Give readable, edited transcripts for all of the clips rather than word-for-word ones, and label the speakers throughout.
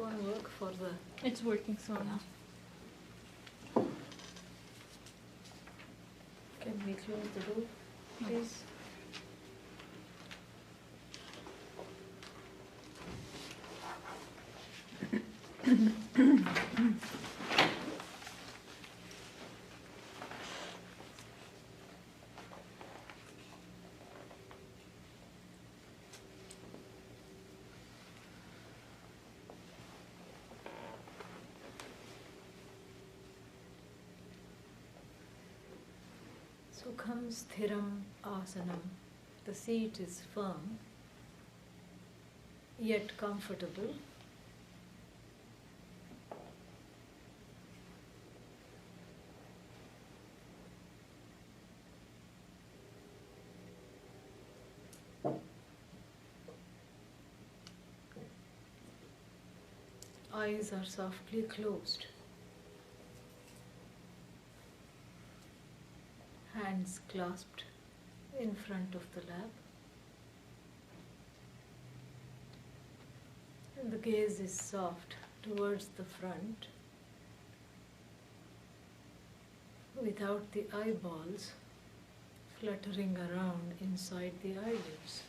Speaker 1: microphone work for the...
Speaker 2: It's working, so
Speaker 1: Yeah. Can we close the door, please? Sukham sthiram asanam. The seat is firm, yet comfortable. Eyes are softly closed. Hands clasped in front of the lap. And the gaze is soft towards the front, without the eyeballs fluttering around inside the eyelids.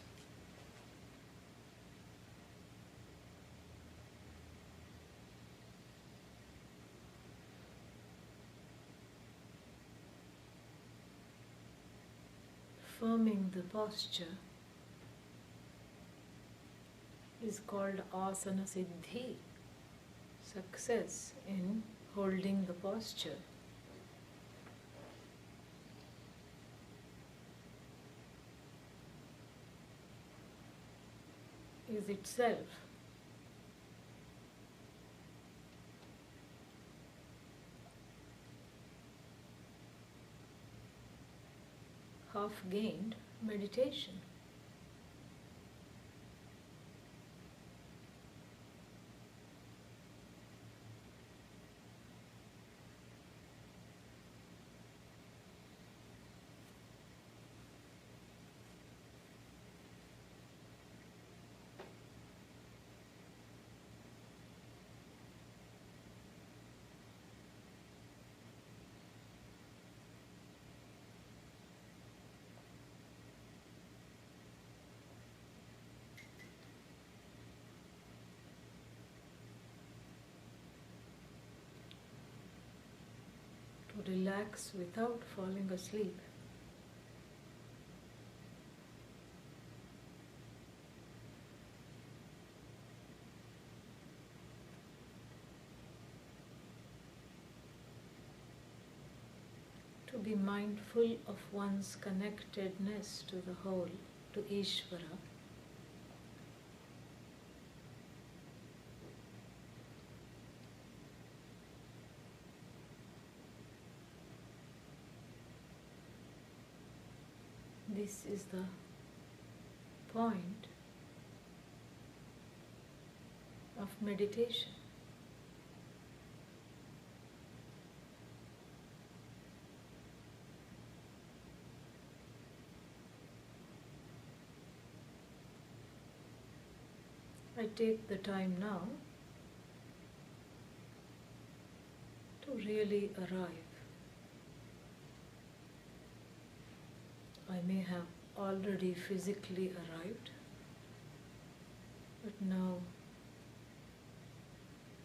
Speaker 1: Firming the posture is called asana siddhi, success in holding the posture. Is itself half-gained meditation. To relax without falling asleep. To be mindful of one's connectedness to the whole, to Ishvara. This is the point of meditation. I take the time now to really arrive. I may have already physically arrived, but now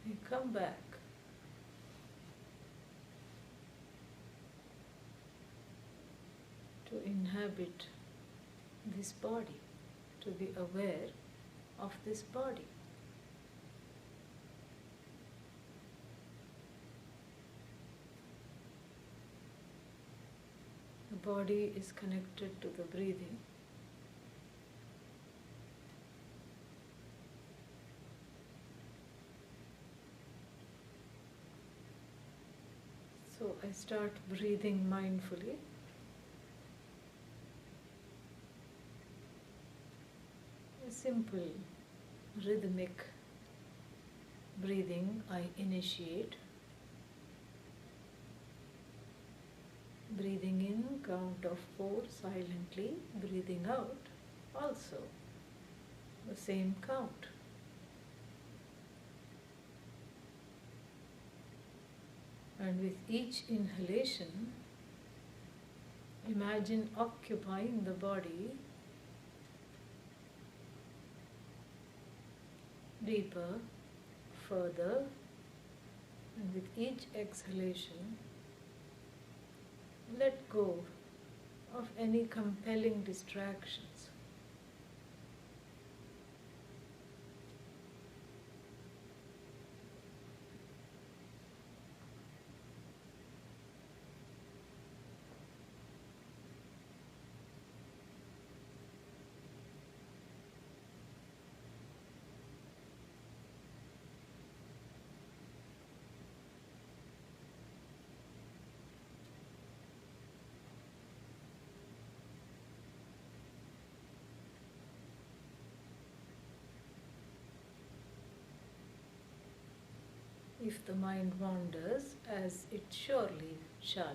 Speaker 1: I come back to inhabit this body, to be aware of this body. The body is connected to the breathing. So I start breathing mindfully. A simple rhythmic breathing I initiate. Breathing in, count of 4 silently, breathing out also the same count. And with each inhalation, imagine occupying the body deeper, further, and with each exhalation, let go of any compelling distractions. If the mind wanders, as it surely shall,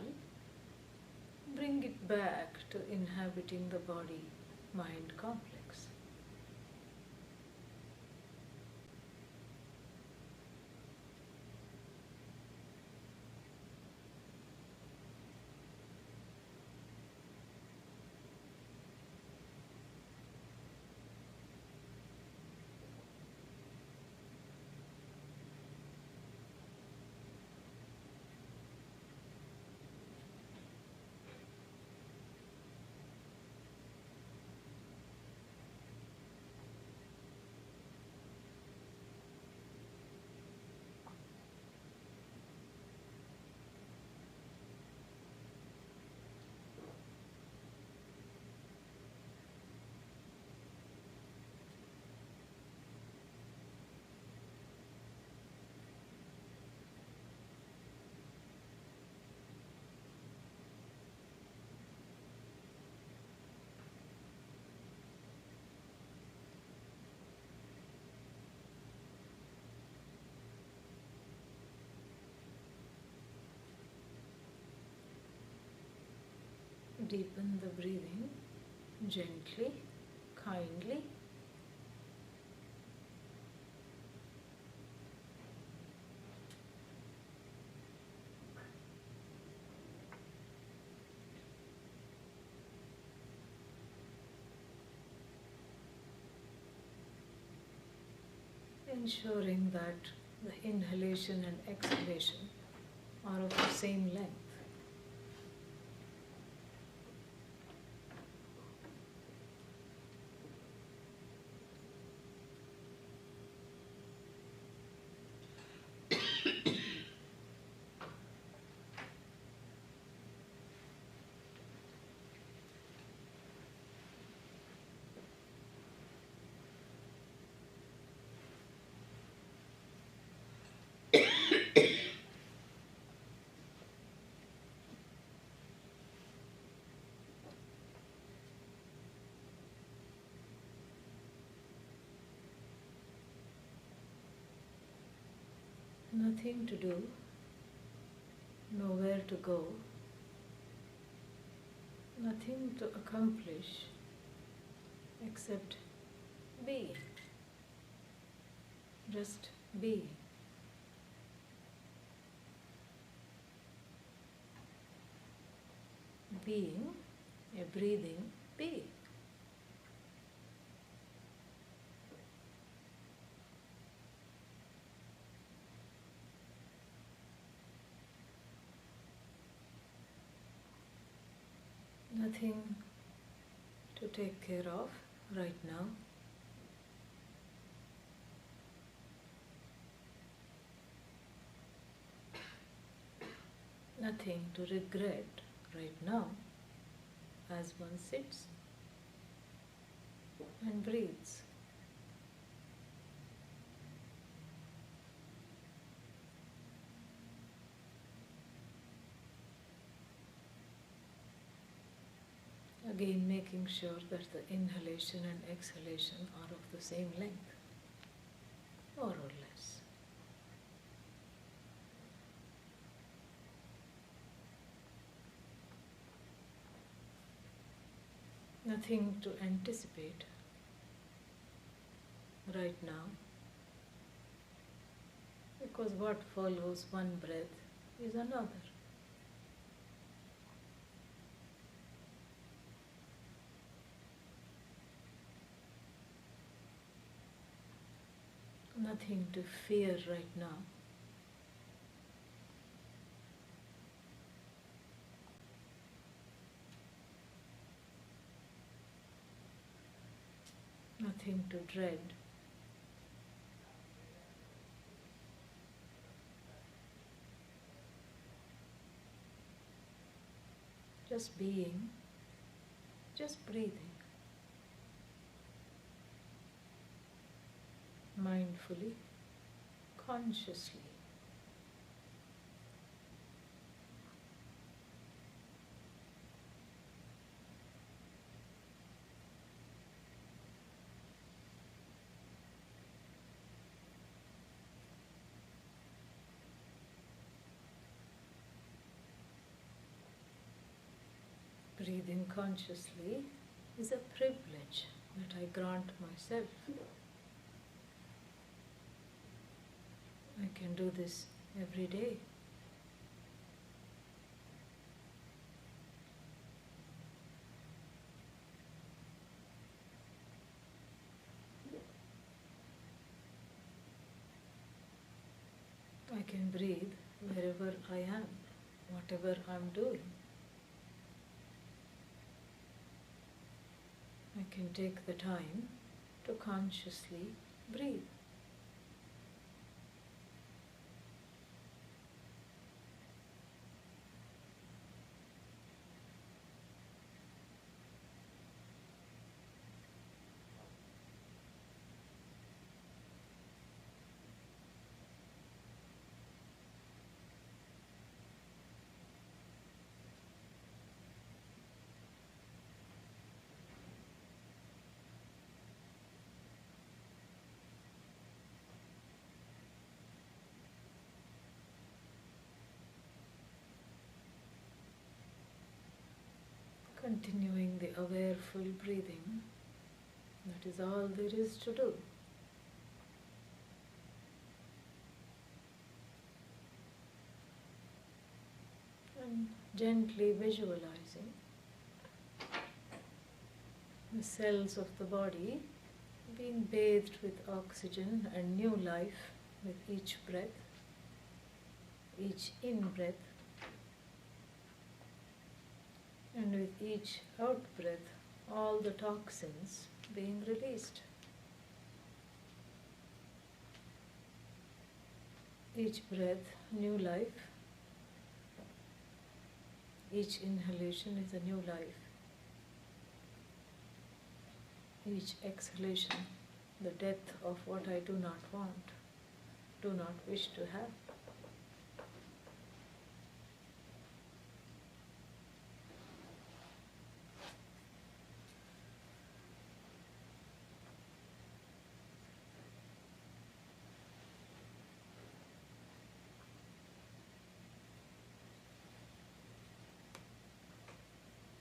Speaker 1: bring it back to inhabiting the body-mind complex. Deepen the breathing gently, kindly. Ensuring that the inhalation and exhalation are of the same length. Nothing to do, nowhere to go, nothing to accomplish except be. Just be. Being a breathing be. Nothing to take care of right now. Nothing to regret right now as one sits and breathes. Again, making sure that the inhalation and exhalation are of the same length, more or less. Nothing to anticipate right now, because what follows one breath is another. Nothing to fear right now. Nothing to dread. Just being, just breathing. Mindfully, consciously. Breathing consciously is a privilege that I grant myself. I can do this every day. I can breathe wherever I am, whatever I'm doing. I can take the time to consciously breathe. Continuing the awareful breathing, that is all there is to do. And gently visualizing the cells of the body being bathed with oxygen and new life with each breath, each in-breath, and with each out-breath, all the toxins being released. Each breath, new life. Each inhalation is a new life. Each exhalation, the death of what I do not want, do not wish to have.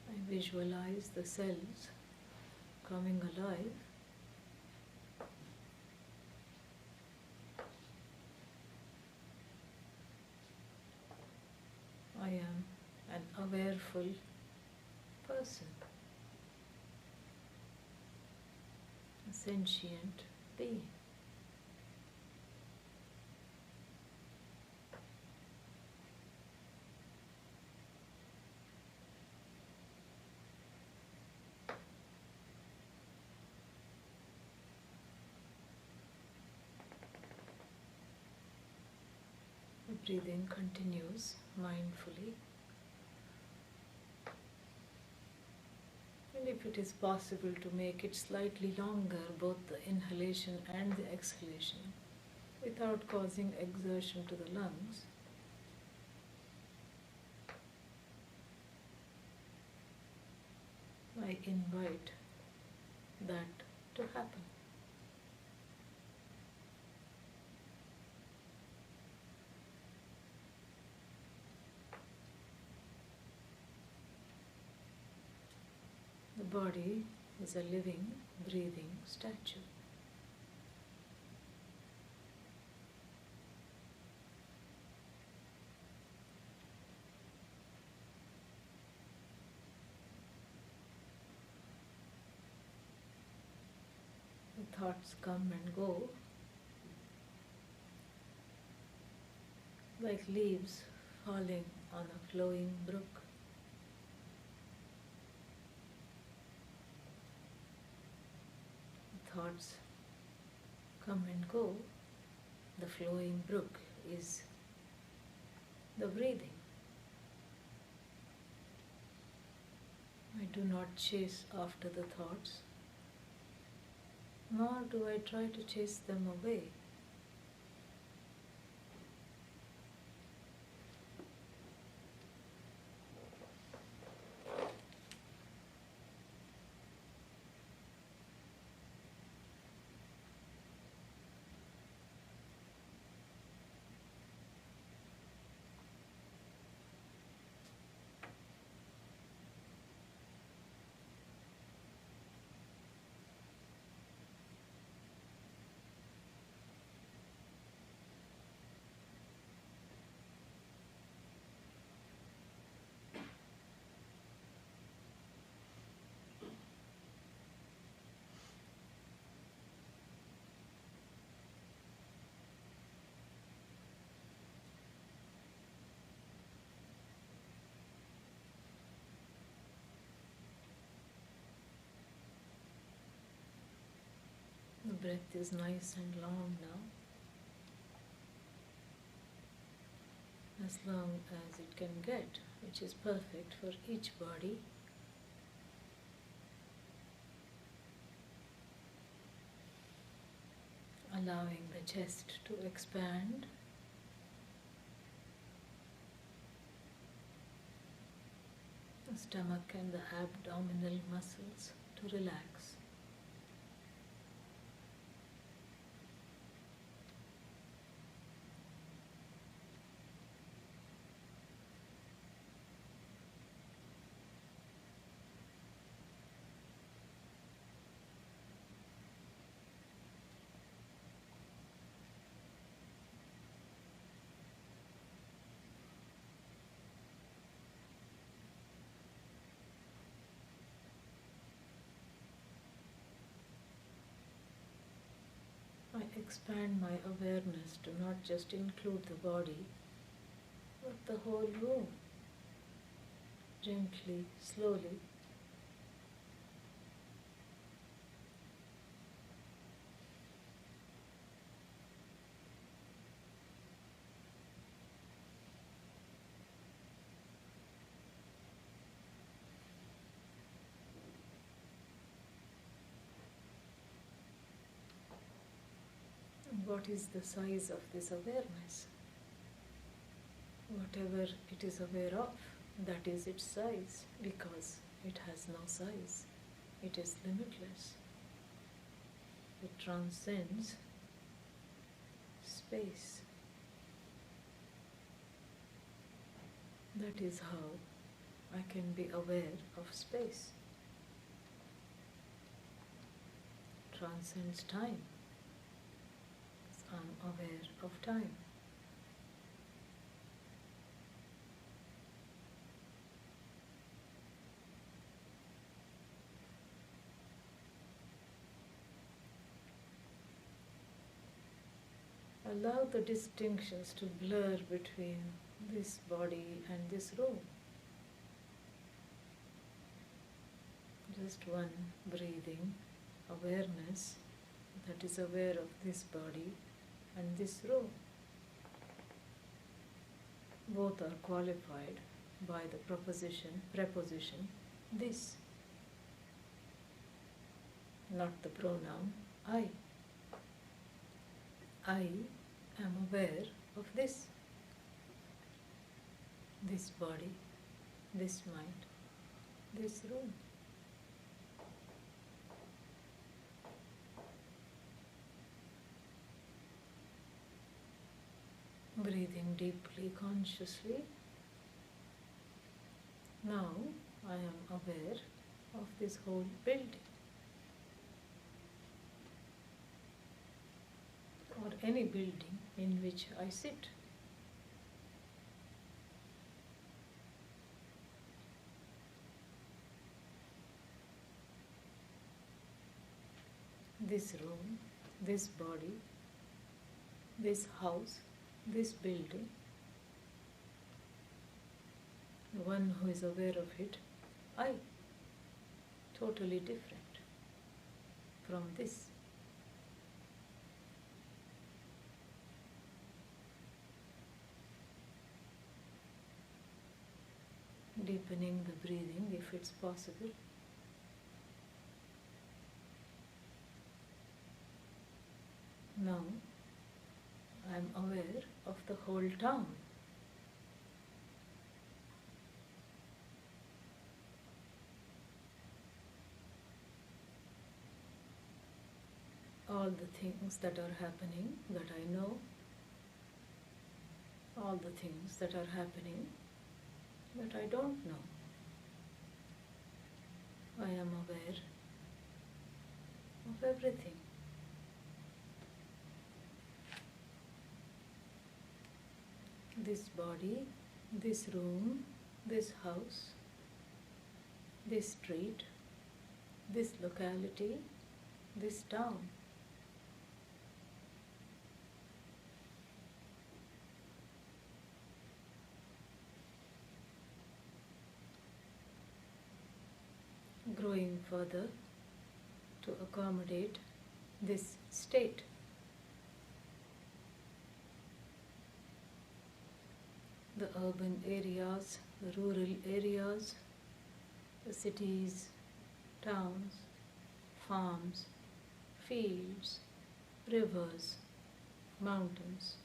Speaker 1: I visualize the cells coming alive. I am an awareful person, a sentient being. The breathing continues mindfully. And if it is possible to make it slightly longer, both the inhalation and the exhalation, without causing exertion to the lungs, I invite that to happen. The body is a living, breathing statue. Thoughts come and go like leaves falling on a flowing brook. Thoughts come and go. The flowing brook is the breathing. I do not chase after the thoughts, nor do I try to chase them away. The breath is nice and long now, as long as it can get, which is perfect for each body. Allowing the chest to expand, the stomach and the abdominal muscles to relax. I expand my awareness to not just include the body, but the whole room, gently, slowly. What is the size of this awareness? Whatever it is aware of, that is its size, because it has no size. It is limitless. It transcends space. That is how I can be aware of space. Transcends time. I'm aware of time. Allow the distinctions to blur between this body and this room. Just one breathing awareness that is aware of this body and this room. Both are qualified by the preposition this, not the pronoun I. I am aware of this body, this mind, this room. Breathing deeply, consciously. Now I am aware of this whole building, or any building in which I sit. This room this body, this house, this building, the one who is aware of it, I, totally different from this. Deepening the breathing if it's possible. Now I am aware of the whole town. All the things that are happening that I know, all the things that are happening that I don't know. I am aware of everything. This body, this room, this house, this street, this locality, this town. Growing further to accommodate this state. The urban areas, the rural areas, the cities, towns, farms, fields, rivers, mountains.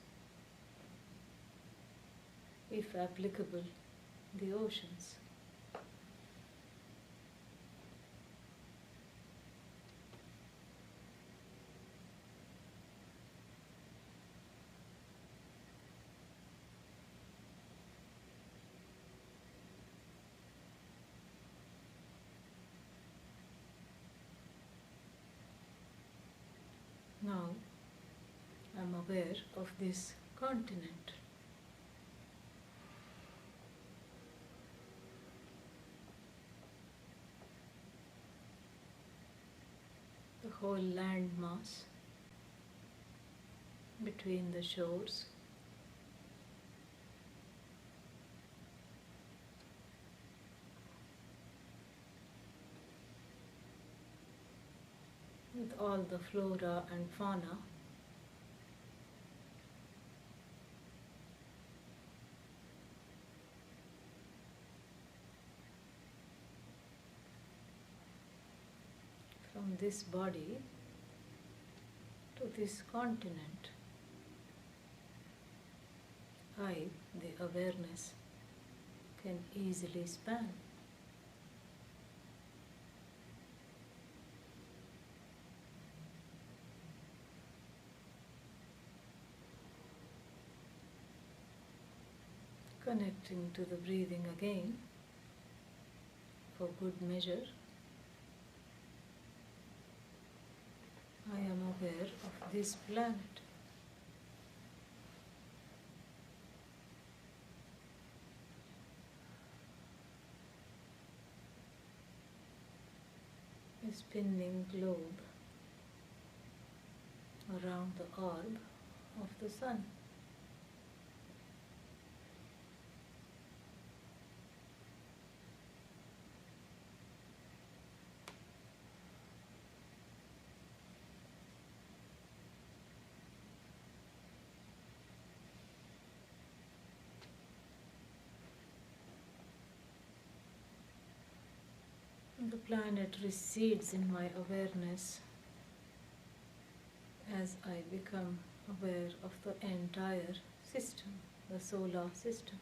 Speaker 1: If applicable, the oceans. Now I am aware of this continent. The whole land mass between the shores. With all the flora and fauna. From this body to this continent, I, the awareness, can easily span. Connecting to the breathing again for good measure. I am aware of this planet. A spinning globe around the orb of the sun. The planet recedes in my awareness as I become aware of the entire system, the solar system.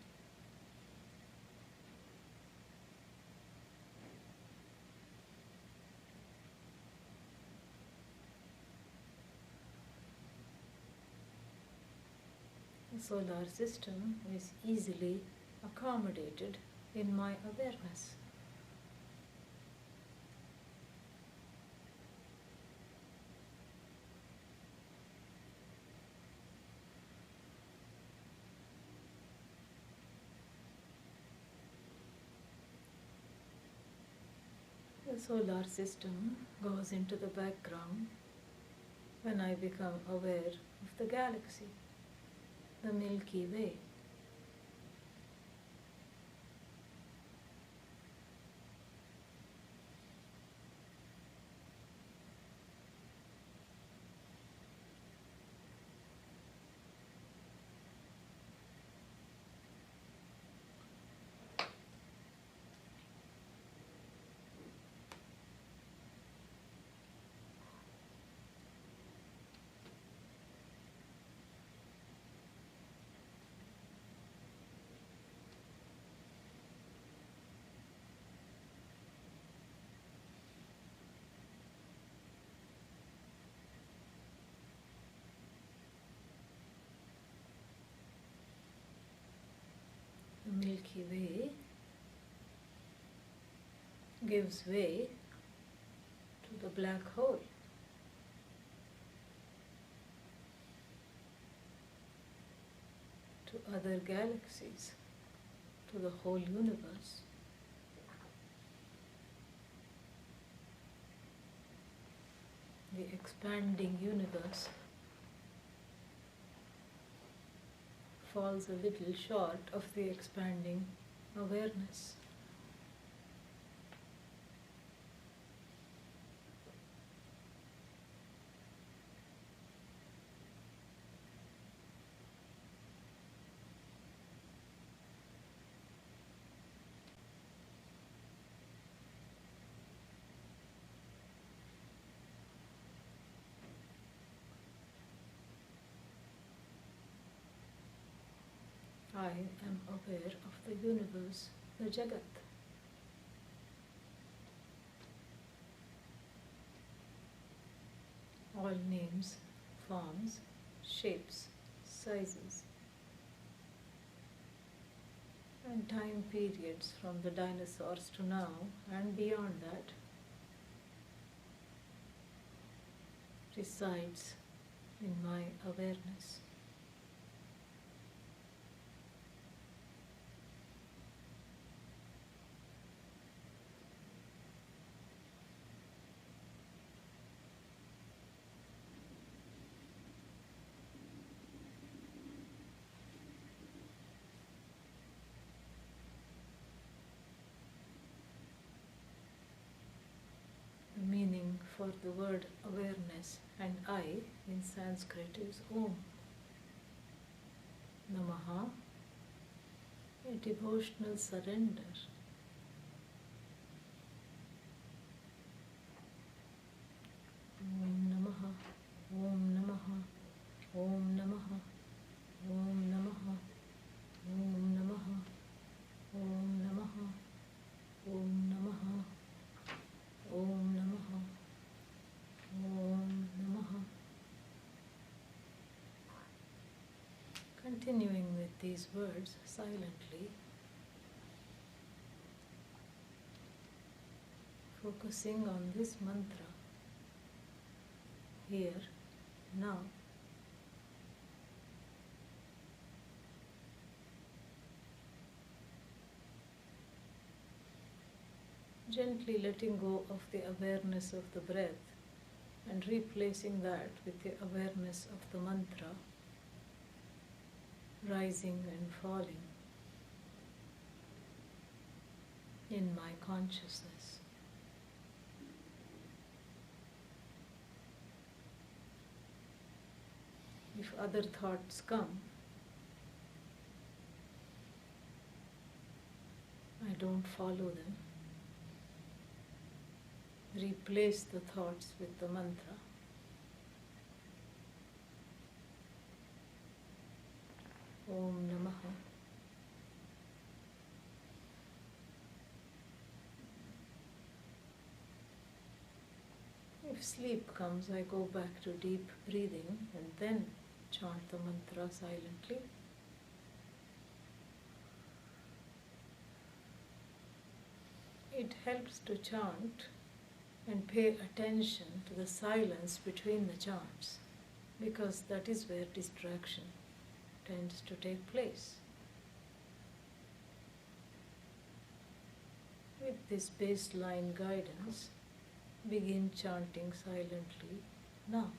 Speaker 1: The solar system is easily accommodated in my awareness. The solar system goes into the background when I become aware of the galaxy, the Milky Way. The Milky Way gives way to the black hole. To other galaxies, to the whole universe. The expanding universe falls a little short of the expanding awareness. I am aware of the universe, the Jagat. All names, forms, shapes, sizes, and time periods from the dinosaurs to now and beyond that resides in my awareness. The meaning for the word awareness and I in Sanskrit is Om. Namaha, a devotional surrender. Om Namaha, Om Namaha, Om Namaha, Om Namaha, Om Namaha, Om Namaha, Om Namaha, Om Namaha, Om Namaha. Continuing with these words silently, focusing on this mantra, here, now. Gently letting go of the awareness of the breath and replacing that with the awareness of the mantra, rising and falling in my consciousness. If other thoughts come, I don't follow them. Replace the thoughts with the mantra. Om Namaha. If sleep comes, I go back to deep breathing and then chant the mantra silently. It helps to chant and pay attention to the silence between the chants, because that is where distraction tends to take place. With this baseline guidance, begin chanting silently now.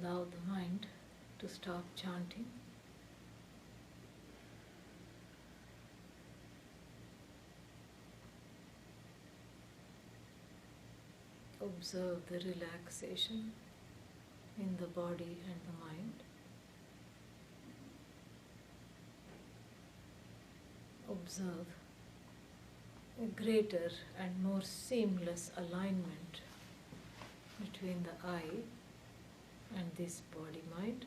Speaker 1: allow the mind to stop chanting. Observe the relaxation in the body and the mind. Observe a greater and more seamless alignment between the I and this body-mind.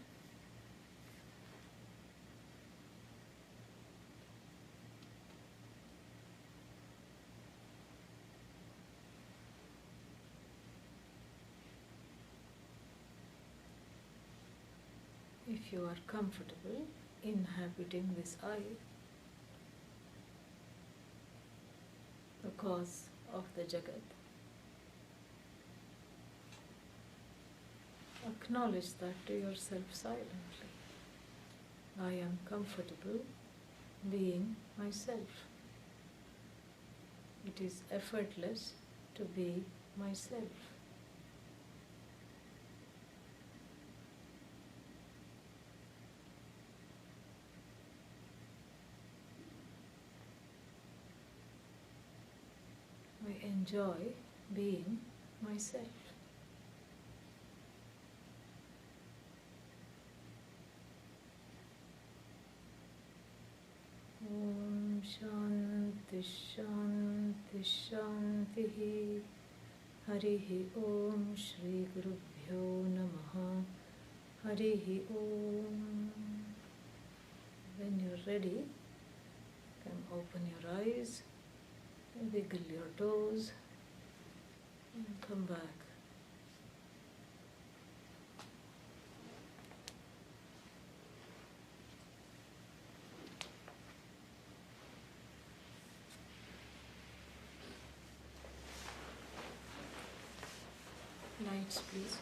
Speaker 1: If you are comfortable inhabiting this I, the cause of the Jagat, acknowledge that to yourself silently. I am comfortable being myself. It is effortless to be myself. I enjoy being myself. Om Shanti Shanti Shanti Harihi Om Shri Gurubhyo Namaha Harihi Om. When you're ready, you can open your eyes, wiggle your toes, and come back. Lights, please.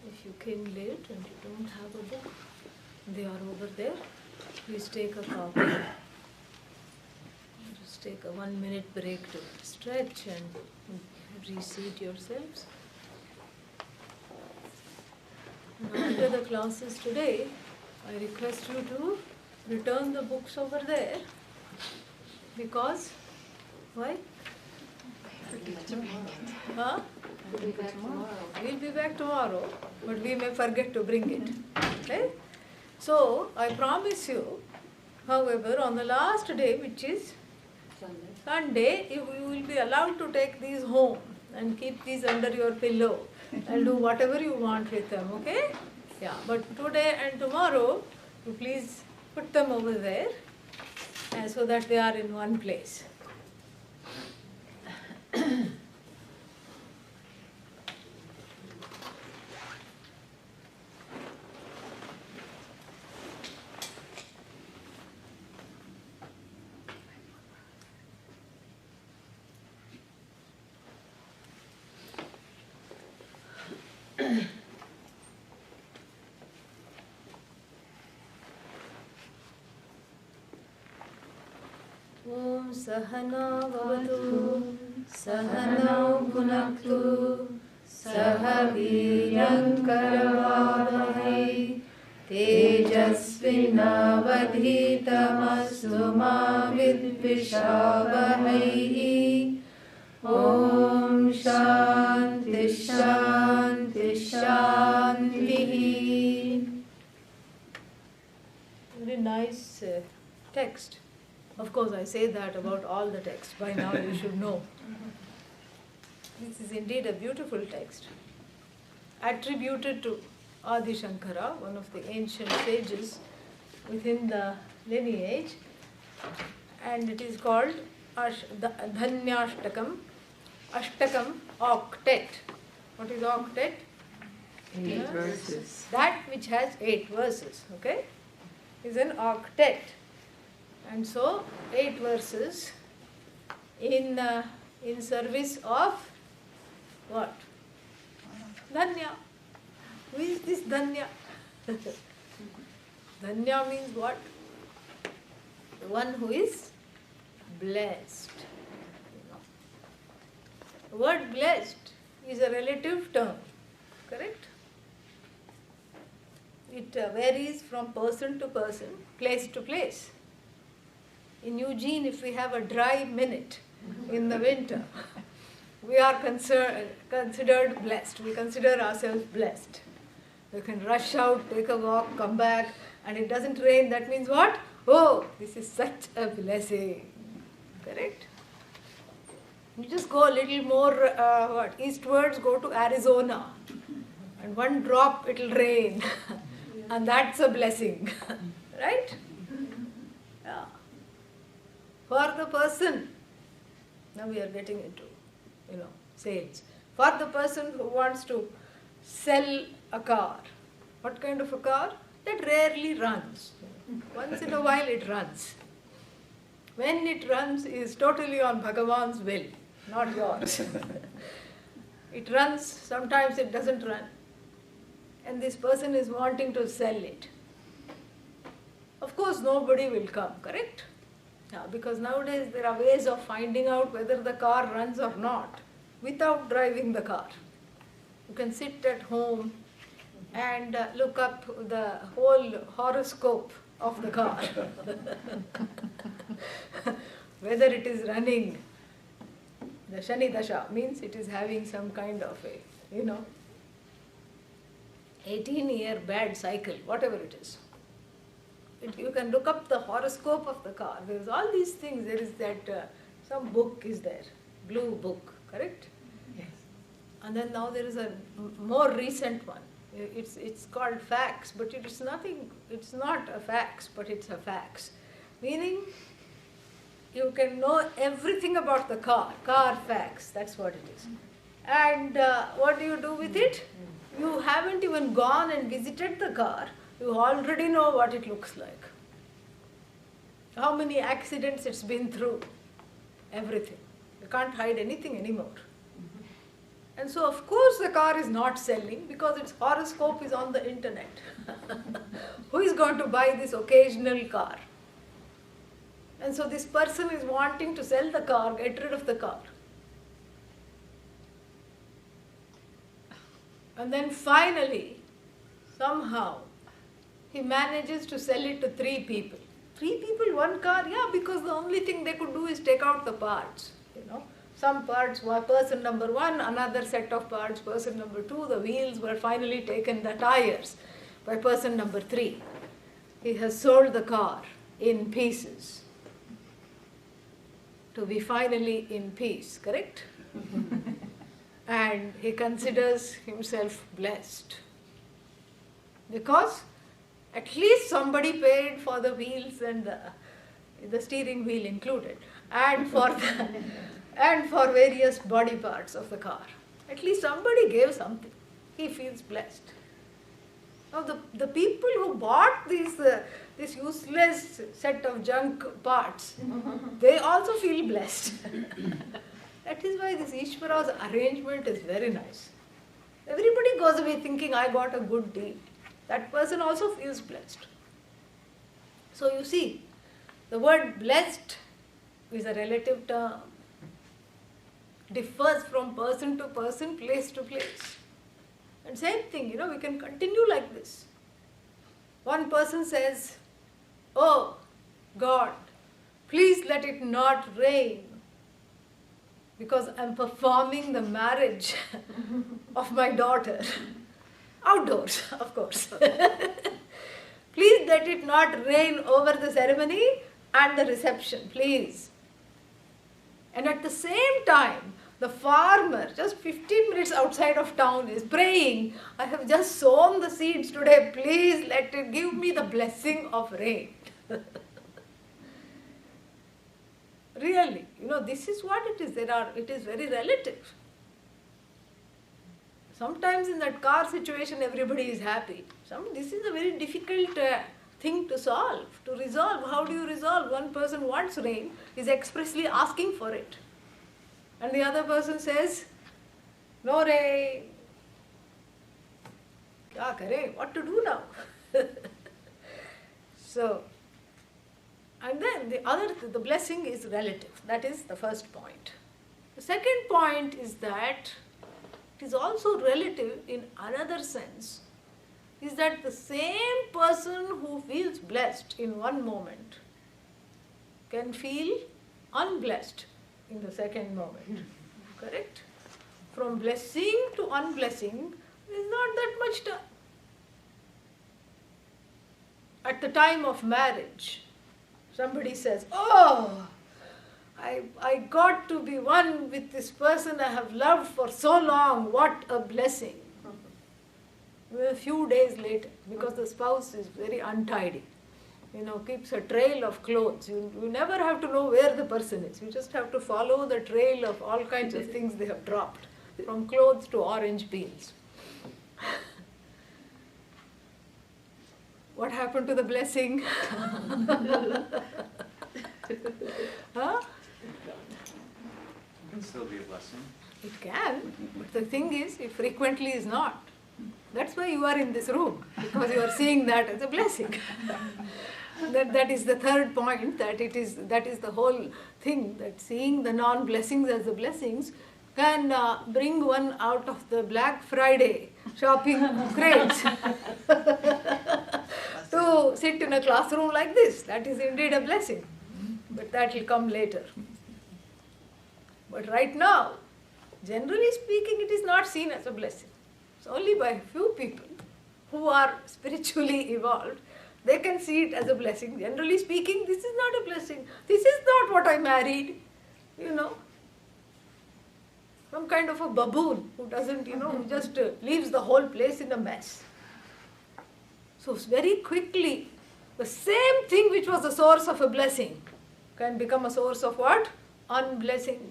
Speaker 1: If you came late and you don't have a book, they are over there. Please take a copy. Just take a 1-minute break to stretch and reseat yourselves. And after the classes today, I request you to return the books over there, because why? Huh?
Speaker 2: We'll be back tomorrow.
Speaker 1: We'll be back tomorrow, but we may forget to bring it. Okay? So I promise you, however, on the last day, which is Sunday, you will be allowed to take these home and keep these under your pillow and do whatever you want with them. Okay? Yeah. But today and tomorrow, you please put them over there, so that they are in one place. Om Sahana Vavatu Sahanau Bhunaktu Sahaviryam Karavavahai Tejasvinavadhitamastu ma vidvishavahai. Om Shanti Shanti Shanti. Very nice text. Of course, I say that about all the texts. By now you should know. This is indeed a beautiful text, attributed to Adi Shankara, one of the ancient sages within the lineage, and it is called Dhanyashtakam, Ashtakam, octet. What is octet?
Speaker 2: 8 verses.
Speaker 1: That which has 8 verses, okay, is an octet. And so, 8 verses in service of what? Dhanya. Who is this Dhanya? Dhanya means what? The one who is blessed. The word blessed is a relative term, correct? It varies from person to person, place to place. In Eugene, if we have a dry minute in the winter, we are considered blessed. We consider ourselves blessed. We can rush out, take a walk, come back, and it doesn't rain. That means what? Oh, this is such a blessing. Correct? You just go a little more eastwards, go to Arizona, and one drop it'll rain, and that's a blessing. Right? Yeah. For the person, now we are getting into, sales. For the person who wants to sell a car, what kind of a car? That rarely runs. Once in a while it runs. When it runs is totally on Bhagavan's will, not yours. It runs, sometimes it doesn't run. And this person is wanting to sell it. Of course nobody will come, correct? Because nowadays there are ways of finding out whether the car runs or not without driving the car. You can sit at home and look up the whole horoscope of the car. Whether it is running, the Shani Dasha means it is having some kind of a, 18-year bad cycle, whatever it is. You can look up the horoscope of the car. There is all these things. There is that, some book is there, blue book, correct?
Speaker 2: Yes.
Speaker 1: And then now there is a more recent one. It's called fax, but it's nothing, it's not a fax, but it's a fax. Meaning, you can know everything about the car fax, that's what it is. And what do you do with it? You haven't even gone and visited the car. You already know what it looks like. How many accidents it's been through. Everything. You can't hide anything anymore. And so of course the car is not selling because its horoscope is on the internet. Who is going to buy this occasional car? And so this person is wanting to sell the car, get rid of the car. And then finally, somehow, he manages to sell it to 3 people. 3 people, 1 car? Yeah, because the only thing they could do is take out the parts, Some parts were person number 1, another set of parts, person number 2. The wheels were finally taken, the tires, by person number 3. He has sold the car in pieces to be finally in peace, correct? And he considers himself blessed. Because at least somebody paid for the wheels and the steering wheel included, and for various body parts of the car. At least somebody gave something. He feels blessed. Now the people who bought this useless set of junk parts, they also feel blessed. That is why this Ishvara's arrangement is very nice. Everybody goes away thinking, I got a good deal. That person also feels blessed. So you see, the word blessed is a relative term. Differs from person to person, place to place. And same thing, we can continue like this. One person says, oh God, please let it not rain because I'm performing the marriage of my daughter. Outdoors, of course. Please let it not rain over the ceremony and the reception, please. And at the same time, the farmer, just 15 minutes outside of town, is praying, I have just sown the seeds today, please let it give me the blessing of rain. Really, this is what it is. It is very relative. Sometimes in that car situation, everybody is happy. This is a very difficult thing to solve, to resolve. How do you resolve? One person wants rain, is expressly asking for it. And the other person says, no rain. Kya kare? What to do now? So, And then the blessing is relative. That is the first point. The second point is that it is also relative in another sense, is that the same person who feels blessed in one moment can feel unblessed in the second moment. Correct? From blessing to unblessing is not that much time. At the time of marriage, somebody says, "Oh, I got to be one with this person I have loved for so long, what a blessing." A few days later, because the spouse is very untidy, keeps a trail of clothes. You never have to know where the person is. You just have to follow the trail of all kinds of things they have dropped, from clothes to orange peels. What happened to the blessing? Huh?
Speaker 3: It can still be a blessing.
Speaker 1: It can, but the thing is, it frequently is not. That's why you are in this room, because you are seeing that as a blessing. That is the third point, that is the whole thing, that seeing the non-blessings as the blessings can bring one out of the Black Friday shopping craze to sit in a classroom like this. That is indeed a blessing, but that will come later. But right now, generally speaking, it is not seen as a blessing. It's only by a few people who are spiritually evolved, they can see it as a blessing. Generally speaking, this is not a blessing. This is not what I married, Some kind of a baboon who doesn't, who just leaves the whole place in a mess. So very quickly, the same thing which was the source of a blessing can become a source of what? Unblessing.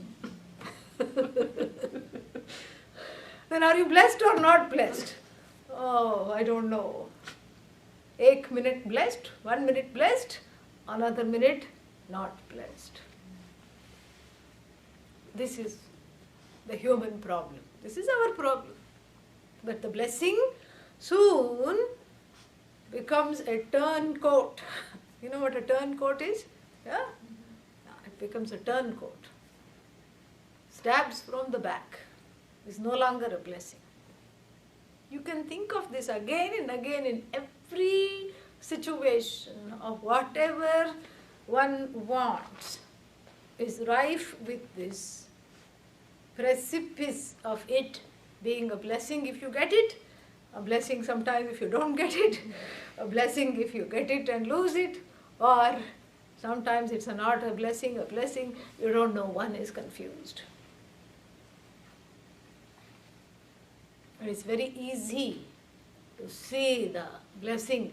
Speaker 1: Then are you blessed or not blessed? Oh, I don't know. 1 minute blessed, 1 minute blessed, another minute not blessed. This is the human problem. This is our problem. But the blessing soon becomes a turncoat. You know what a turncoat is? Yeah? It becomes a turncoat. Stabs from the back. Is no longer a blessing. You can think of this again and again in every situation of whatever one wants is rife with this precipice of it being a blessing if you get it, a blessing sometimes if you don't get it, a blessing if you get it and lose it, or sometimes it's not a blessing, you don't know, one is confused. And it's very easy to see the blessing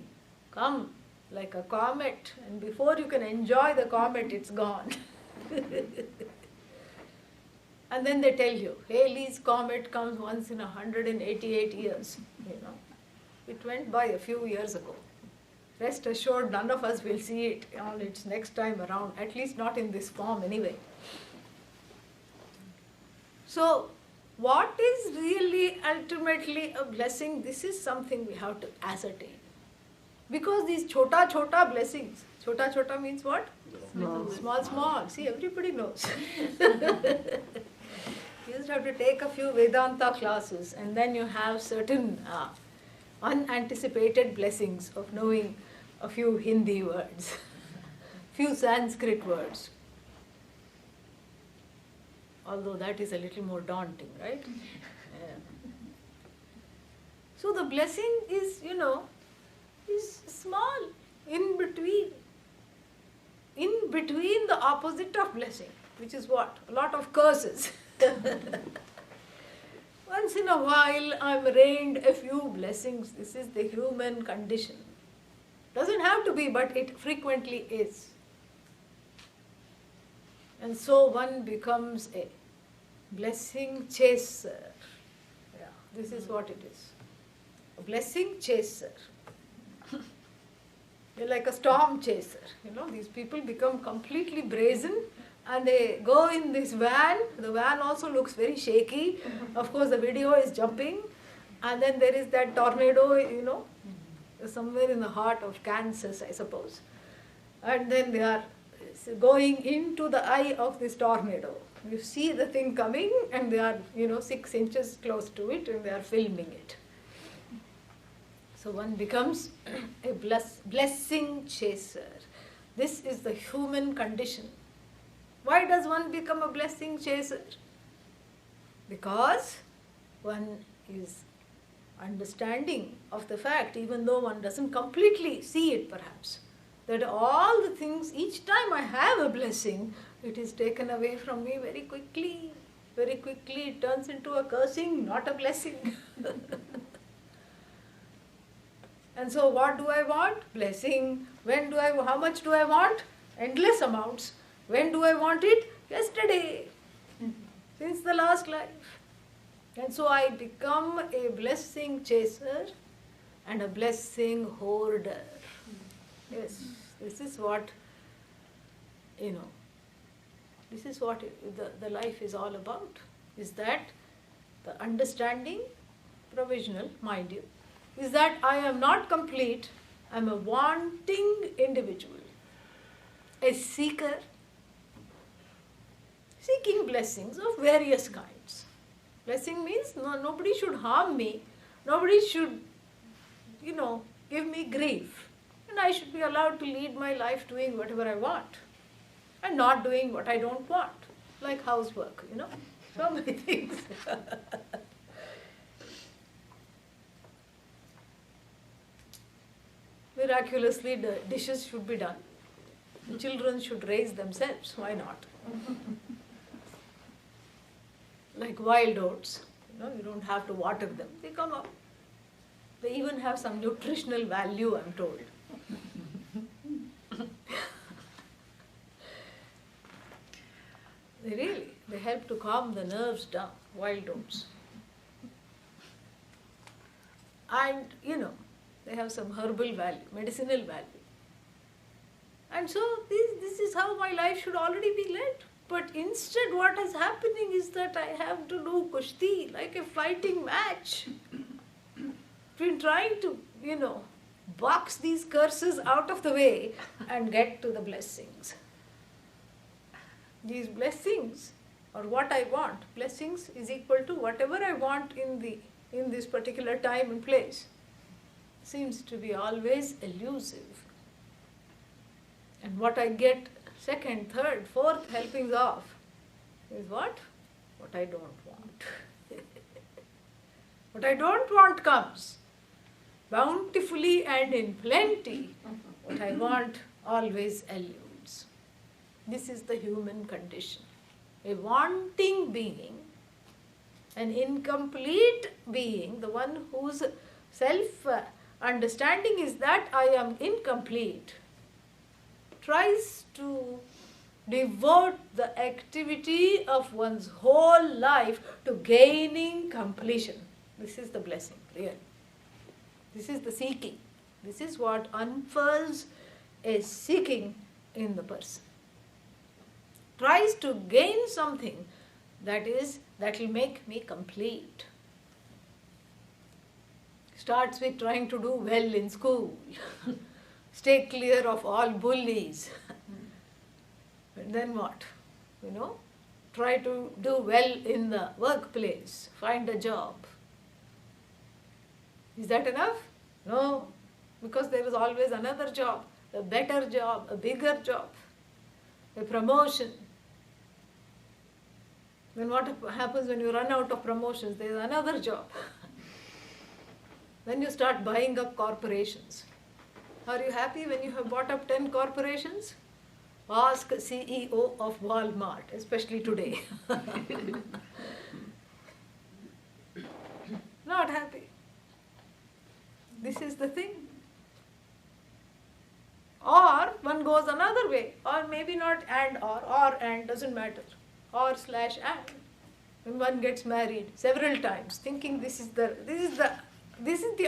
Speaker 1: come like a comet, and before you can enjoy the comet, it's gone. And then they tell you, Halley's comet comes once in 188 years. It went by a few years ago. Rest assured, none of us will see it on its next time around, at least not in this form anyway. So, what is really ultimately a blessing? This is something we have to ascertain. Because these chota blessings, chota means what? Small. See, everybody knows. You just have to take a few Vedanta classes and then you have certain unanticipated blessings of knowing a few Hindi words, few Sanskrit words. Although that is a little more daunting, right? Yeah. So the blessing is, is small, in between the opposite of blessing, which is what? A lot of curses. Once in a while I'm rained a few blessings. This is the human condition. Doesn't have to be, but it frequently is. And so one becomes a blessing chaser. Yeah, this is what it is. A blessing chaser. You're like a storm chaser. These people become completely brazen and they go in this van. The van also looks very shaky. Of course, the video is jumping. And then there is that tornado, somewhere in the heart of Kansas, I suppose. and then they are going into the eye of this tornado. You see the thing coming, and they are 6 inches close to it, and they are filming it. So one becomes a blessing chaser. This is the human condition. Why does one become a blessing chaser? Because one is understanding of the fact, even though one doesn't completely see it perhaps, that all the things, each time I have a blessing, it is taken away from me very quickly. Very quickly it turns into a cursing, not a blessing. And so what do I want? Blessing. How much do I want? Endless amounts. When do I want it? Yesterday. Since the last life. And so I become a blessing chaser and a blessing hoarder. Yes, this is what, this is what the life is all about. Is that the understanding, provisional, mind you, is that I am not complete, I am a wanting individual, a seeker, seeking blessings of various kinds. Blessing means nobody should harm me, nobody should, give me grief. And I should be allowed to lead my life doing whatever I want and not doing what I don't want, like housework, so many things. Miraculously, the dishes should be done. The children should raise themselves. Why not? Like wild oats, you don't have to water them. They come up. They even have some nutritional value, I'm told. They help to calm the nerves down, wild oats. And, they have some herbal value, medicinal value. And so this is how my life should already be led. But instead what is happening is that I have to do kushti, like a fighting match. Been trying to, box these curses out of the way and get to the blessings. These blessings, or what I want, blessings is equal to whatever I want in this particular time and place, seems to be always elusive. And what I get second, third, fourth helpings of is what? What I don't want. What I don't want comes bountifully and in plenty. What I want always eludes. This is the human condition. A wanting being, an incomplete being, the one whose self-understanding is that I am incomplete, tries to devote the activity of one's whole life to gaining completion. This is the blessing, really. This is the seeking. This is what unfurls a seeking in the person. Tries to gain something that will make me complete. Starts with trying to do well in school. Stay clear of all bullies. And then what? Try to do well in the workplace. Find a job. Is that enough? No. Because there is always another job, a better job, a bigger job, a promotion. Then what happens when you run out of promotions? There is another job. Then you start buying up corporations. Are you happy when you have bought up 10 corporations? Ask CEO of Walmart, especially today. Not happy. This is the thing. Or one goes another way, or maybe not or and, doesn't matter. Or/and. When one gets married several times, thinking this is the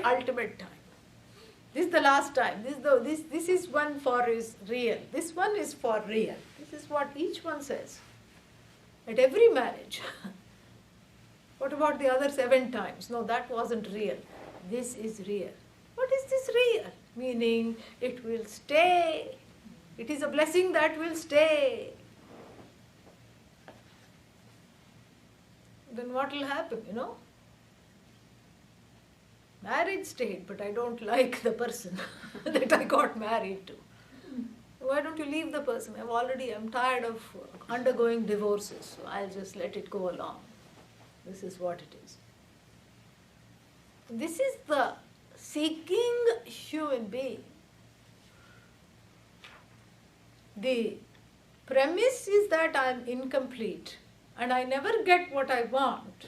Speaker 1: ultimate time. This is the last time. This is one for is real. This one is for real. This is what each one says. At every marriage. What about the other 7 times? No, that wasn't real. This is real. What is this real? Meaning it will stay It is a blessing that will stay. Then what will happen, Marriage stayed, but I don't like the person that I got married to. Why don't you leave the person? I'm tired of undergoing divorces, so I'll just let it go along. This is what it is. This is the seeking human being. The premise is that I'm incomplete and I never get what I want,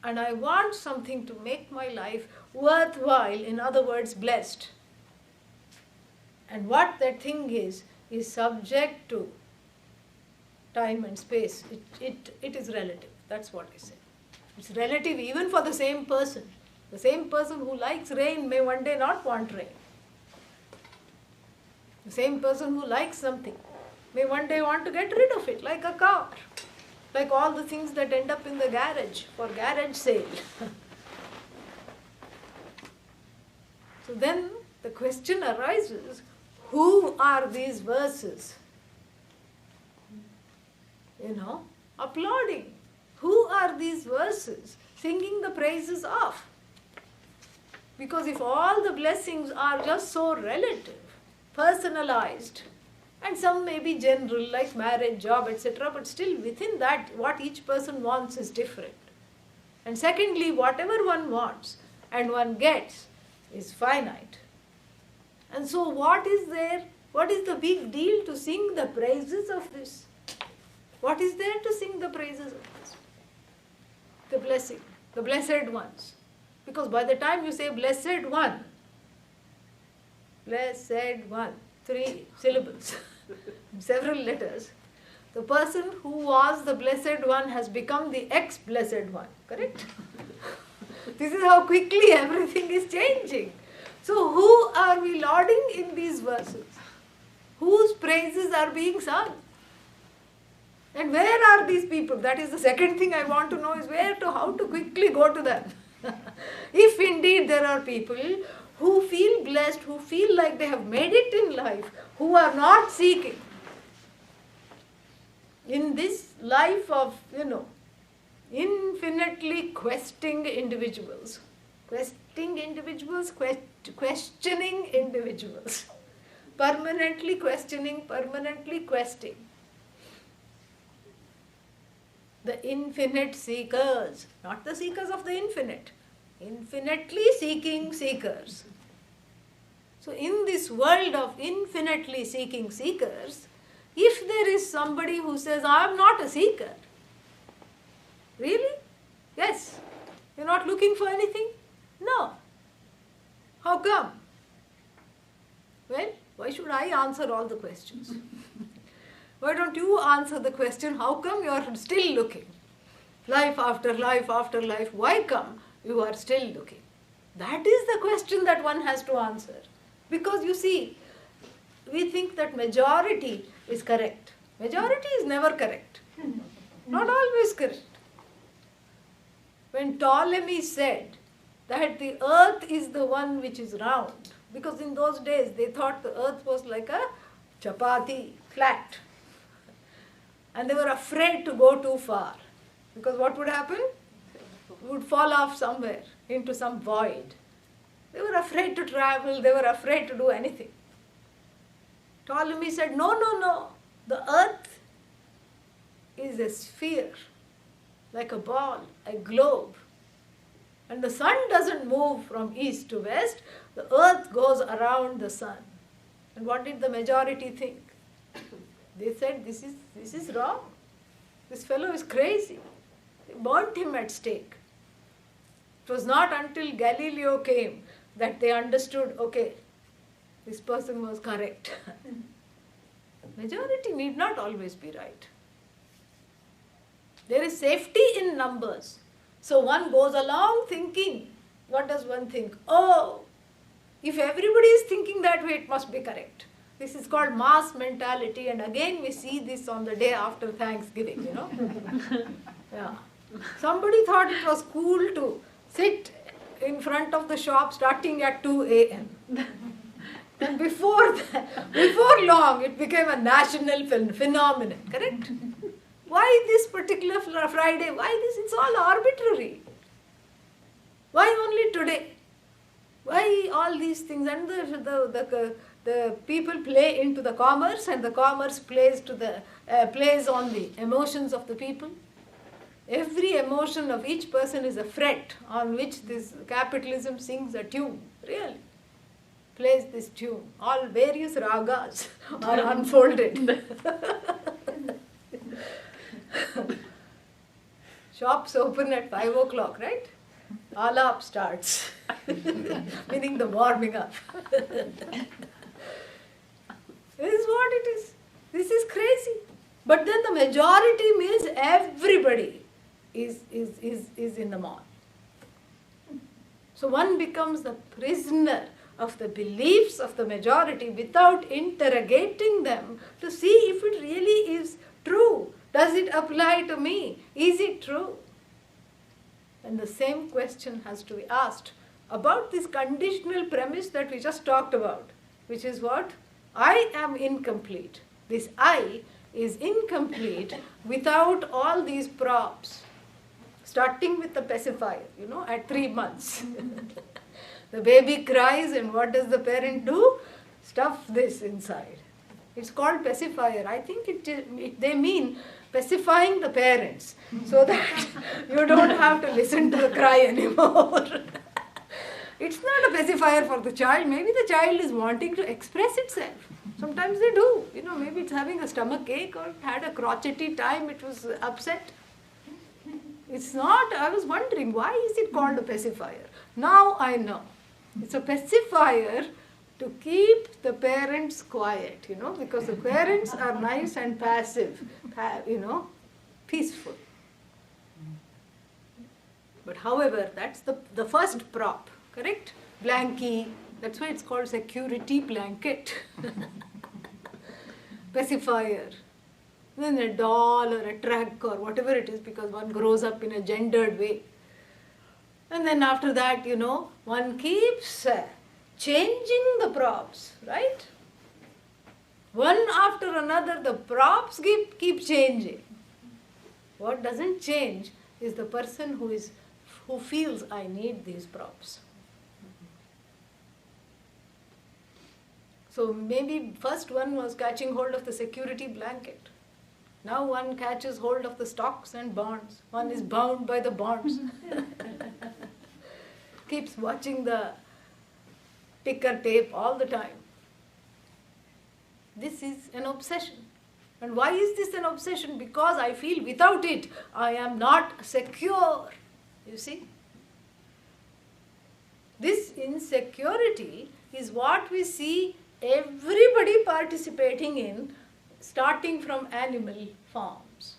Speaker 1: and I want something to make my life worthwhile, in other words, blessed. And what that thing is subject to time and space. It is relative. That's what I say. It's relative even for the same person. The same person who likes rain may one day not want rain. The same person who likes something may one day want to get rid of it, like a car. Like all the things that end up in the garage for garage sale. So then the question arises, who are these verses? Applauding. Who are these verses singing the praises of? Because if all the blessings are just so relative, personalized, and some may be general like marriage, job, etc., but still within that what each person wants is different. And secondly, whatever one wants and one gets is finite. And so what is there? What is the big deal to sing the praises of this? What is there to sing the praises of this? The blessing, the blessed ones. Because by the time you say blessed one, 3 syllables, several letters, the person who was the blessed one has become the ex-blessed one, correct? This is how quickly everything is changing. So who are we lauding in these verses? Whose praises are being sung? And where are these people? That is the second thing I want to know, is how to quickly go to them. If indeed there are people who feel blessed, who feel like they have made it in life, who are not seeking. In this life of, infinitely questing individuals, questioning individuals, permanently questioning, permanently questing. The infinite seekers, not the seekers of the infinite, infinitely seeking seekers. So in this world of infinitely seeking seekers, if there is somebody who says, I am not a seeker, really? Yes. You're not looking for anything? No. How come? Well, why should I answer all the questions? Why don't you answer the question, how come you are still looking? Life after life after life, why come you are still looking? That is the question that one has to answer. Because you see, we think that majority is correct. Majority is never correct. Not always correct. When Ptolemy said that the earth is the one which is round, because in those days they thought the earth was like a chapati, flat. And they were afraid to go too far. Because what would happen? It would fall off somewhere into some void. They were afraid to travel, they were afraid to do anything. Ptolemy said, no. The earth is a sphere, like a ball, a globe. And the sun doesn't move from east to west, the earth goes around the sun. And what did the majority think? They said, this is wrong. This fellow is crazy. They burnt him at stake. It was not until Galileo came that they understood, okay, this person was correct. Majority need not always be right. There is safety in numbers. So one goes along thinking, what does one think? Oh, if everybody is thinking that way, it must be correct. This is called mass mentality, and again we see this on the day after Thanksgiving, Yeah. Somebody thought it was cool to sit in front of the shop starting at 2 a.m. And before long, it became a national phenomenon, correct? Why this particular Friday? Why this? It's all arbitrary. Why only today? Why all these things? And the people play into the commerce, and the commerce plays on the emotions of the people. Every emotion of each person is a fret on which this capitalism sings a tune. Really, plays this tune. All various ragas are unfolded. Shops open at 5 o'clock, right? Alap starts, meaning the warming up. This is what it is. This is crazy. But then the majority means everybody is in the mall. So one becomes the prisoner of the beliefs of the majority without interrogating them to see if it really is true. Does it apply to me? Is it true? And the same question has to be asked about this conditional premise that we just talked about, which is what? I am incomplete. This I is incomplete without all these props. Starting with the pacifier, at 3 months. The baby cries, and what does the parent do? Stuff this inside. It's called pacifier. I think they mean pacifying the parents so that you don't have to listen to the cry anymore. It's not a pacifier for the child. Maybe the child is wanting to express itself. Sometimes they do. Maybe it's having a stomach ache or had a crotchety time, it was upset. It's not, I was wondering, why is it called a pacifier? Now I know. It's a pacifier to keep the parents quiet, because the parents are nice and passive, peaceful. But however, that's the first prop, correct? Blankie, that's why it's called security blanket. Pacifier. Then a doll or a truck or whatever it is, because one grows up in a gendered way. And then after that, one keeps changing the props, right? One after another, the props keep changing. What doesn't change is the person who feels, I need these props. So maybe first one was catching hold of the security blanket. Now one catches hold of the stocks and bonds. One is bound by the bonds. Keeps watching the ticker tape all the time. This is an obsession. And why is this an obsession? Because I feel without it, I am not secure. You see? This insecurity is what we see everybody participating in, starting from animal forms.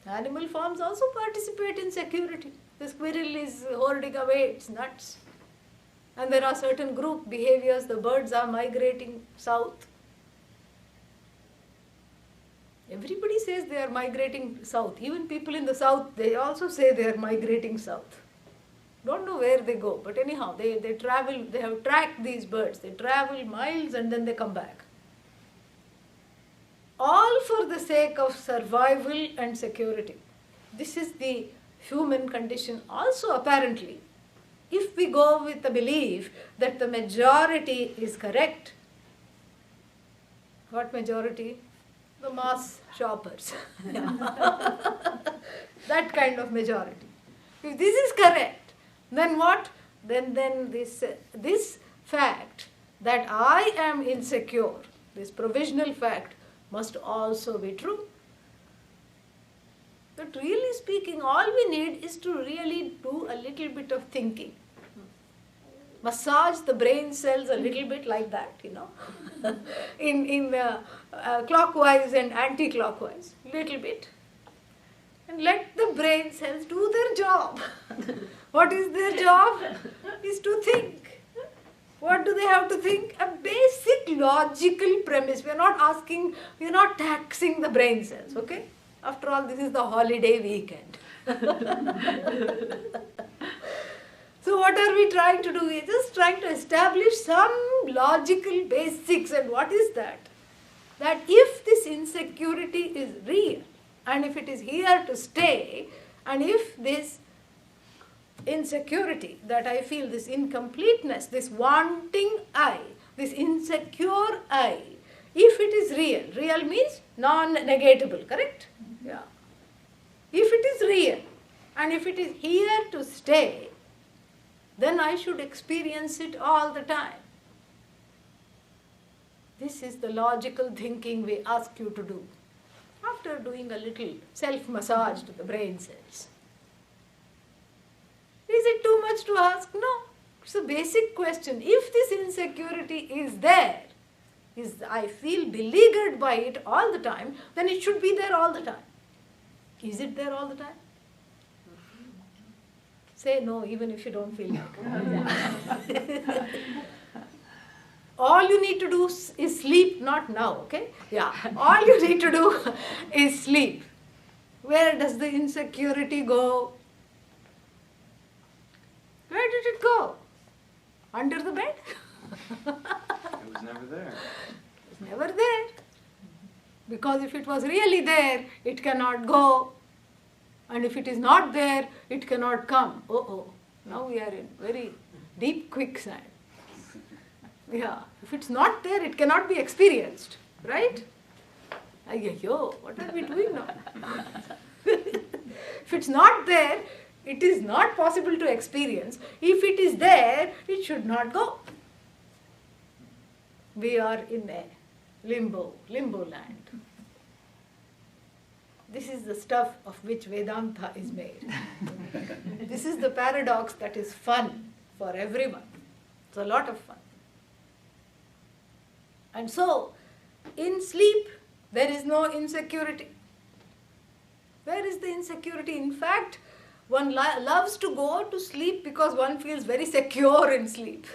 Speaker 1: Animal forms also participate in security. The squirrel is hoarding away its nuts. And there are certain group behaviors. The birds are migrating south. Everybody says they are migrating south. Even people in the south, they also say they are migrating south. Don't know where they go, but anyhow, they travel, they have tracked these birds. They travel miles and then they come back. All for the sake of survival and security. This is the human condition also, apparently. If we go with the belief that the majority is correct. What majority? The mass shoppers. That kind of majority. If this is correct, then what? Then this fact that I am insecure, this provisional fact, must also be true. But really speaking, all we need is to really do a little bit of thinking. Massage the brain cells a little bit like that, in clockwise and anti-clockwise, little bit. And let the brain cells do their job. What is their job? Is to think. What do they have to think? A basic logical premise. We are not taxing the brain cells, okay? After all, this is the holiday weekend. So what are we trying to do? We're just trying to establish some logical basics. And what is that? That if this insecurity is real, and if it is here to stay, and if this insecurity that I feel, this incompleteness, this wanting I, this insecure I, if it is real, real means non-negatable, correct? Yeah. If it is real, and if it is here to stay, then I should experience it all the time. This is the logical thinking we ask you to do after doing a little self-massage to the brain cells. Is it too much to ask? No. It's a basic question. If this insecurity is there, I feel beleaguered by it all the time, then it should be there all the time. Is it there all the time? Say no, even if you don't feel like it. All you need to do is sleep, not now, okay? Yeah. All you need to do is sleep. Where does the insecurity go? Where did it go? Under the bed?
Speaker 3: It was never there.
Speaker 1: It was never there. Because if it was really there, it cannot go. And if it is not there, it cannot come. Now we are in very deep quicksand. Yeah, if it's not there, it cannot be experienced, right? Ayyo, what are we doing now? If it's not there, it is not possible to experience. If it is there, it should not go. We are in a limbo land. This is the stuff of which Vedanta is made. This is the paradox that is fun for everyone. It's a lot of fun. And so, in sleep, there is no insecurity. Where is the insecurity? In fact, one loves to go to sleep because one feels very secure in sleep.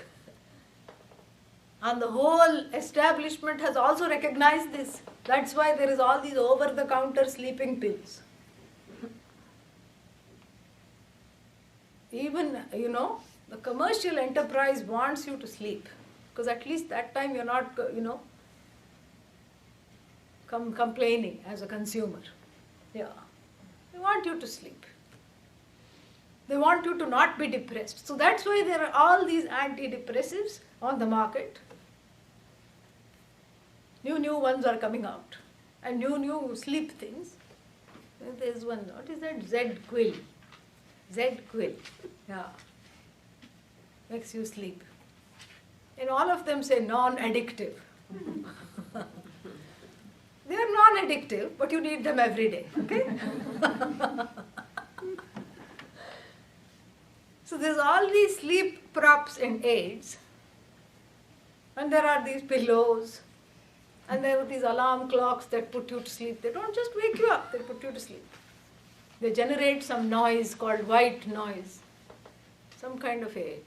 Speaker 1: And the whole establishment has also recognized this. That's why there is all these over-the-counter sleeping pills. Even, the commercial enterprise wants you to sleep. Because at least that time you're not, complaining as a consumer. Yeah. They want you to sleep. They want you to not be depressed. So that's why there are all these antidepressives on the market. New ones are coming out. And new sleep things. There's one, what is that? Z-Quill. Z-Quill. Yeah. Makes you sleep. And all of them say non-addictive. They are non-addictive, but you need them every day, okay? So there's all these sleep props and aids. And there are these pillows. And there are these alarm clocks that put you to sleep. They don't just wake you up, they put you to sleep. They generate some noise called white noise. Some kind of a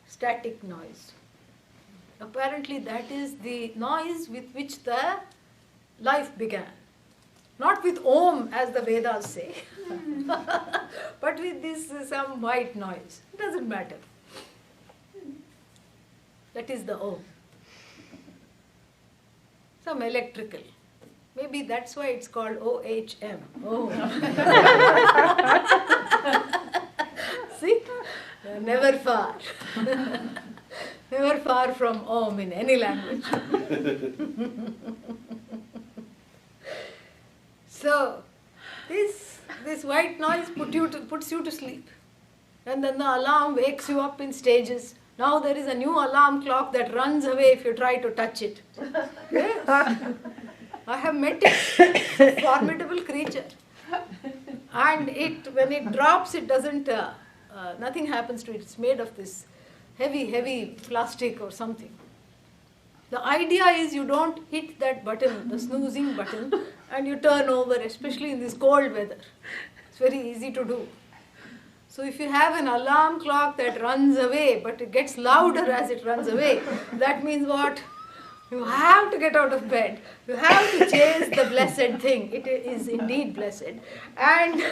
Speaker 1: static noise. Apparently that is the noise with which the life began. Not with Om as the Vedas say, but with this some white noise. It doesn't matter. That is the Om. Some electrical. Maybe that's why it's called OHM. Oh. See? Never far. Never far from Om in any language. So, this white noise puts you to sleep. And then the alarm wakes you up in stages. Now there is a new alarm clock that runs away if you try to touch it. Yes. I have met it. Formidable creature. And when it drops, it doesn't, nothing happens to it. It's made of this heavy plastic or something. The idea is you don't hit that button, the snoozing button, and you turn over, especially in this cold weather. It's very easy to do. So if you have an alarm clock that runs away, but it gets louder as it runs away, that means what? You have to get out of bed. You have to chase the blessed thing. It is indeed blessed. And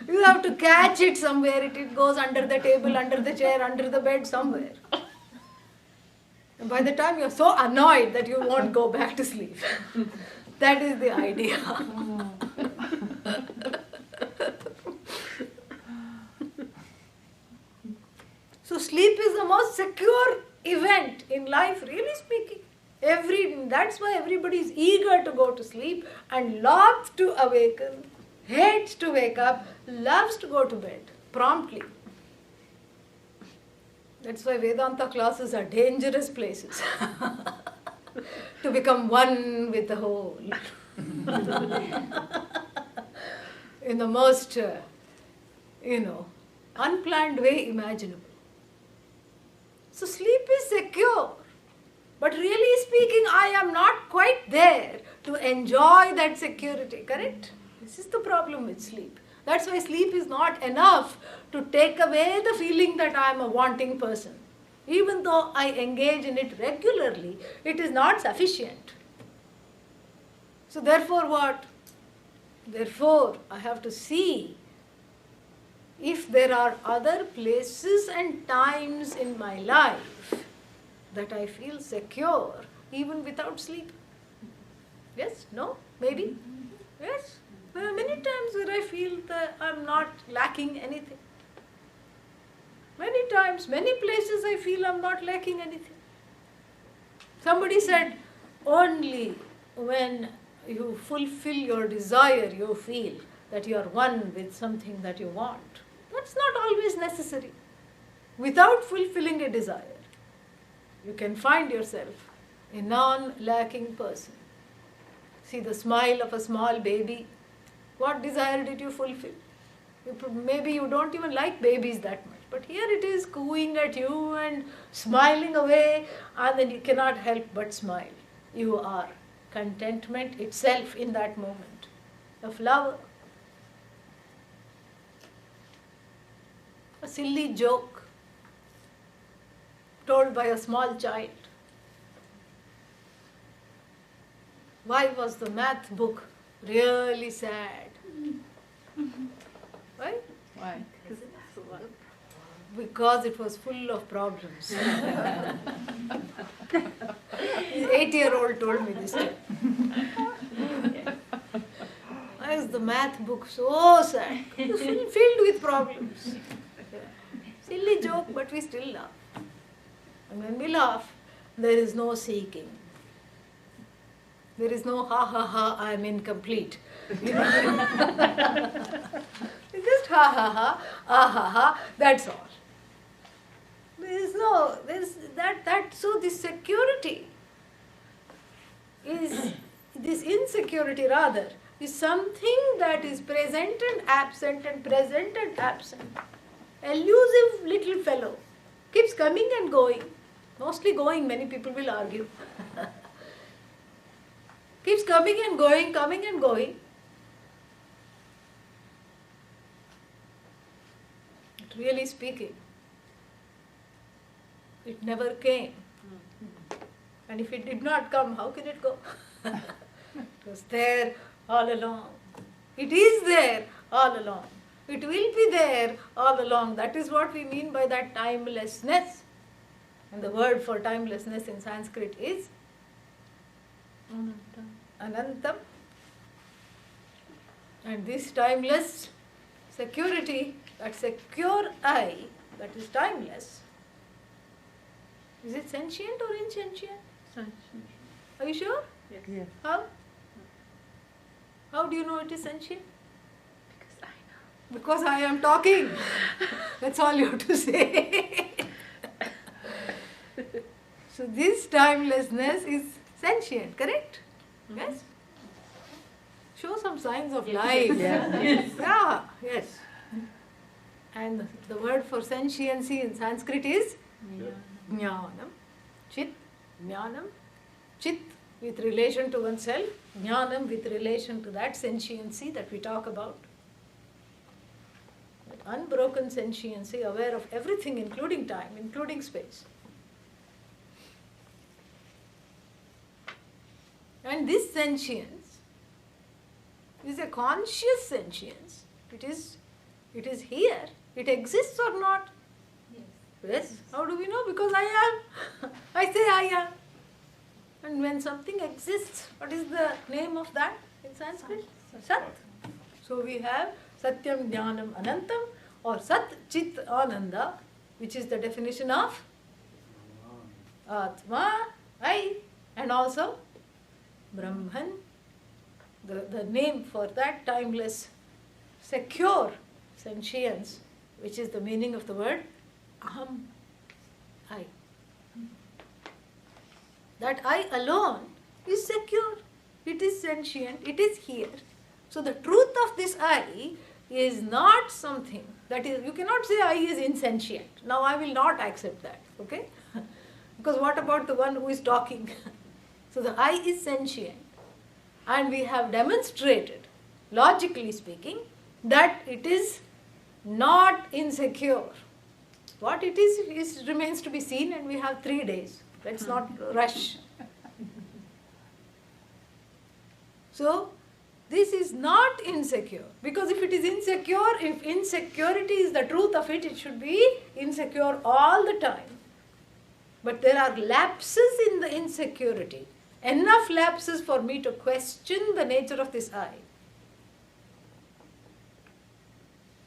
Speaker 1: you have to catch it somewhere. It goes under the table, under the chair, under the bed, somewhere. And by the time you're so annoyed that you won't go back to sleep. That is the idea. So sleep is the most secure event in life, really speaking. That's why everybody is eager to go to sleep and loves to awaken, hates to wake up, loves to go to bed promptly. That's why Vedanta classes are dangerous places. To become one with the whole. In the most, unplanned way imaginable. So sleep is secure. But really speaking, I am not quite there to enjoy that security, correct? This is the problem with sleep. That's why sleep is not enough to take away the feeling that I am a wanting person. Even though I engage in it regularly, it is not sufficient. So therefore what? Therefore, I have to see if there are other places and times in my life that I feel secure even without sleep. Yes? No? Maybe? Yes? There are many times where I feel that I'm not lacking anything. Many times, many places I feel I'm not lacking anything. Somebody said, only when you fulfill your desire, you feel that you are one with something that you want. That's not always necessary. Without fulfilling a desire, you can find yourself a non-lacking person. See the smile of a small baby. What desire did you fulfill? Maybe you don't even like babies that much. But here it is cooing at you and smiling away, and then you cannot help but smile. You are contentment itself in that moment. A flower. A silly joke told by a small child. Why was the math book really sad? Why?
Speaker 2: Why?
Speaker 1: Because it was full of problems. An 8-year-old told me this time. Why is the math book so sad? It was filled with problems. Silly joke, but we still laugh. And when we laugh, there is no seeking. There is no ha ha ha, I am incomplete. You know? It's just ha ha ha, ah ha ha, that's all. So this security is, this insecurity rather, is something that is present and absent and present and absent. Elusive little fellow, keeps coming and going. Mostly going, many people will argue. Keeps coming and going, coming and going. But really speaking, it never came. And if it did not come, how can it go? It was there all along. It is there all along. It will be there all along. That is what we mean by that timelessness. And the word for timelessness in Sanskrit is Anantam. And this timeless security, that secure I, that is timeless, is it sentient or insentient? Are you sure?
Speaker 2: Yes.
Speaker 1: How? How do you know it is sentient?
Speaker 2: Because I know.
Speaker 1: Because I am talking. That's all you have to say. So this timelessness is sentient, correct? Yes? Show some signs of life.
Speaker 2: Yes.
Speaker 1: Yeah, yes. And the word for sentiency in Sanskrit is Jnanam. Chit, Jnanam. Chit with relation to oneself, Jnanam with relation to that sentiency that we talk about. That unbroken sentiency, aware of everything, including time, including space. And this sentience is a conscious sentience. It is here. It exists or not? Yes. How do we know? Because I am. I say I am. And when something exists, what is the name of that in Sanskrit? Sat. So we have Satyam Jnanam Anantam or Sat Chit Ananda, which is the definition of Atma, I, and also Brahman, the name for that timeless, secure sentience, which is the meaning of the word Aham, I. That I alone is secure. It is sentient. It is here. So the truth of this I is not something that is, you cannot say I is insentient. Now I will not accept that. Okay? Because what about the one who is talking? So the I is sentient. And we have demonstrated, logically speaking, that it is not insecure. What it is remains to be seen, and we have 3 days. Let's not rush. So, this is not insecure. Because if it is insecure, if insecurity is the truth of it, it should be insecure all the time. But there are lapses in the insecurity. Enough lapses for me to question the nature of this I.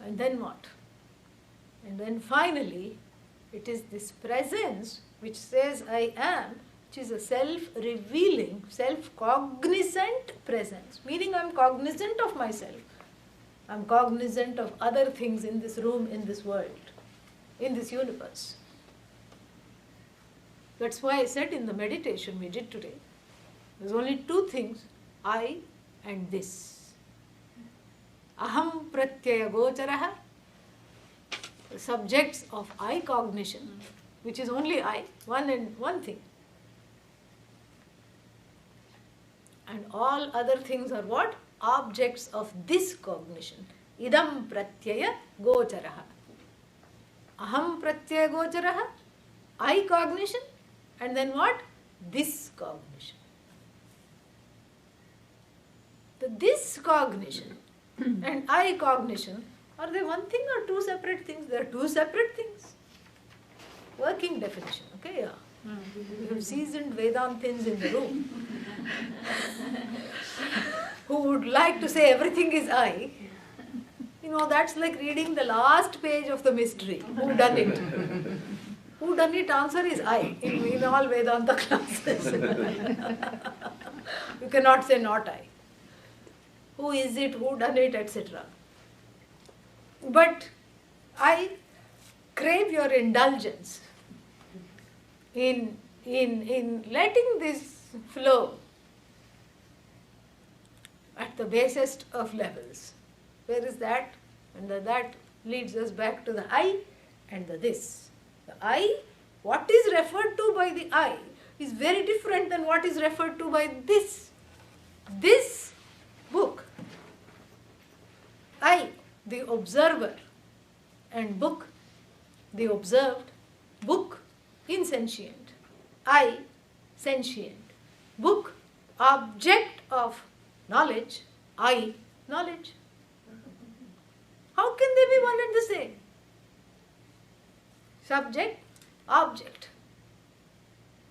Speaker 1: And then what? And then finally, it is this presence which says I am, which is a self-revealing, self-cognizant presence. Meaning I am cognizant of myself. I am cognizant of other things in this room, in this world, in this universe. That's why I said in the meditation we did today, there's only 2 things, I and this. Aham pratyaya gocharaha, the subjects of I cognition, which is only I, one thing. And all other things are what? Objects of this cognition. Idam pratyaya gocharaha. Aham pratyaya gocharaha, I cognition, and then what? This cognition. This cognition and I cognition, are they one thing or 2 separate things? They are 2 separate things. Working definition, okay? Yeah. We have seasoned Vedantins in the room who would like to say everything is I. You know, that's like reading the last page of the mystery. Who done it? Who done it? Answer is I in all Vedanta classes. You cannot say not I. Who is it, who done it, etc. But I crave your indulgence in letting this flow at the basest of levels. Where is that? And that leads us back to the I and the this. The I, what is referred to by the I, is very different than what is referred to by this. This book, I, the observer, and book, the observed, book, insentient, I, sentient, book, object of knowledge, I, knowledge. How can they be one and the same? Subject, object.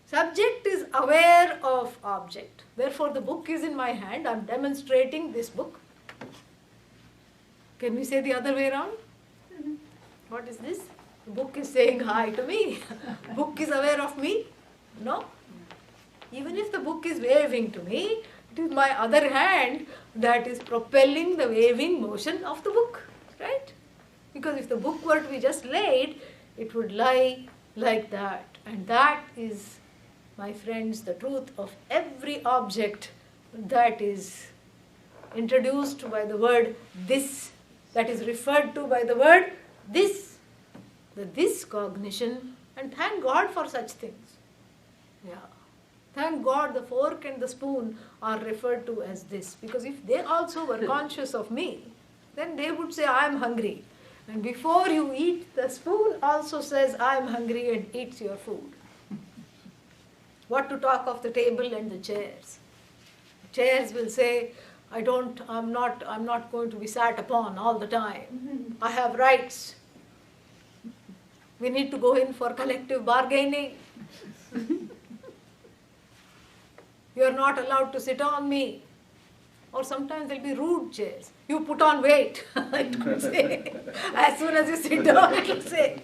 Speaker 1: Subject is aware of object. Therefore, the book is in my hand. I am demonstrating this book. Can we say the other way around? What is this? The book is saying hi to me. Book is aware of me? No. Even if the book is waving to me, it is my other hand that is propelling the waving motion of the book. Right? Because if the book were to be just laid, it would lie like that. And that is, my friends, the truth of every object that is introduced by the word this, that is referred to by the word this. The this cognition, and thank God for such things. Yeah. Thank God the fork and the spoon are referred to as this. Because if they also were conscious of me, then they would say, I am hungry. And before you eat, the spoon also says, I am hungry, and eats your food. What to talk of the table and the chairs? Chairs will say, I'm not going to be sat upon all the time. I have rights. We need to go in for collective bargaining. You are not allowed to sit on me. Or sometimes there will be rude chairs. You put on weight, it could say. As soon as you sit down, it will say,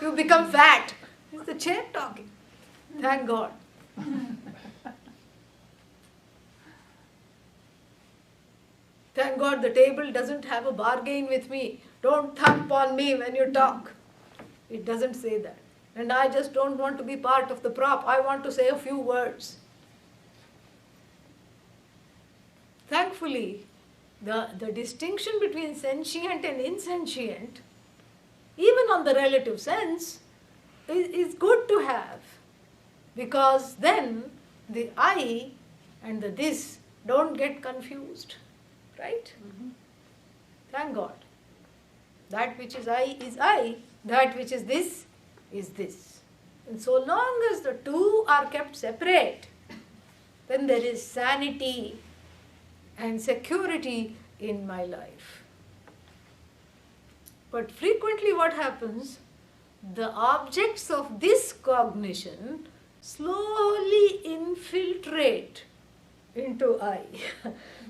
Speaker 1: you become fat. It's the chair talking. Thank God. Thank God the table doesn't have a bargain with me. Don't thump on me when you talk. It doesn't say that. And I just don't want to be part of the prop. I want to say a few words. Thankfully, the distinction between sentient and insentient, even on the relative sense, is good to have. Because then the I and the this don't get confused. Right? Thank God. That which is I, that which is this. And so long as the two are kept separate, then there is sanity and security in my life. But frequently what happens, the objects of this cognition slowly infiltrate into I.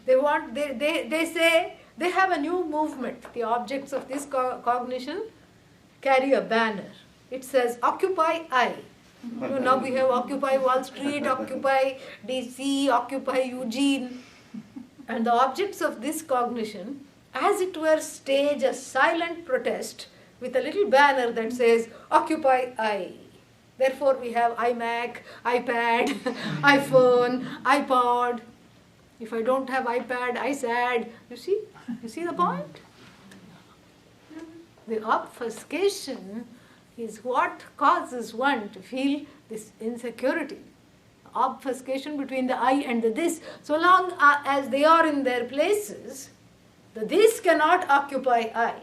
Speaker 1: They say they have a new movement. The objects of this cognition carry a banner. It says, Occupy I. Now we have Occupy Wall Street, Occupy DC, Occupy Eugene. And the objects of this cognition, as it were, stage a silent protest with a little banner that says, Occupy I. Therefore we have iMac, iPad, iPhone, iPod. If I don't have iPad, iSad. You see the point? The obfuscation is what causes one to feel this insecurity. Obfuscation between the I and the this. So long as they are in their places, the this cannot occupy I.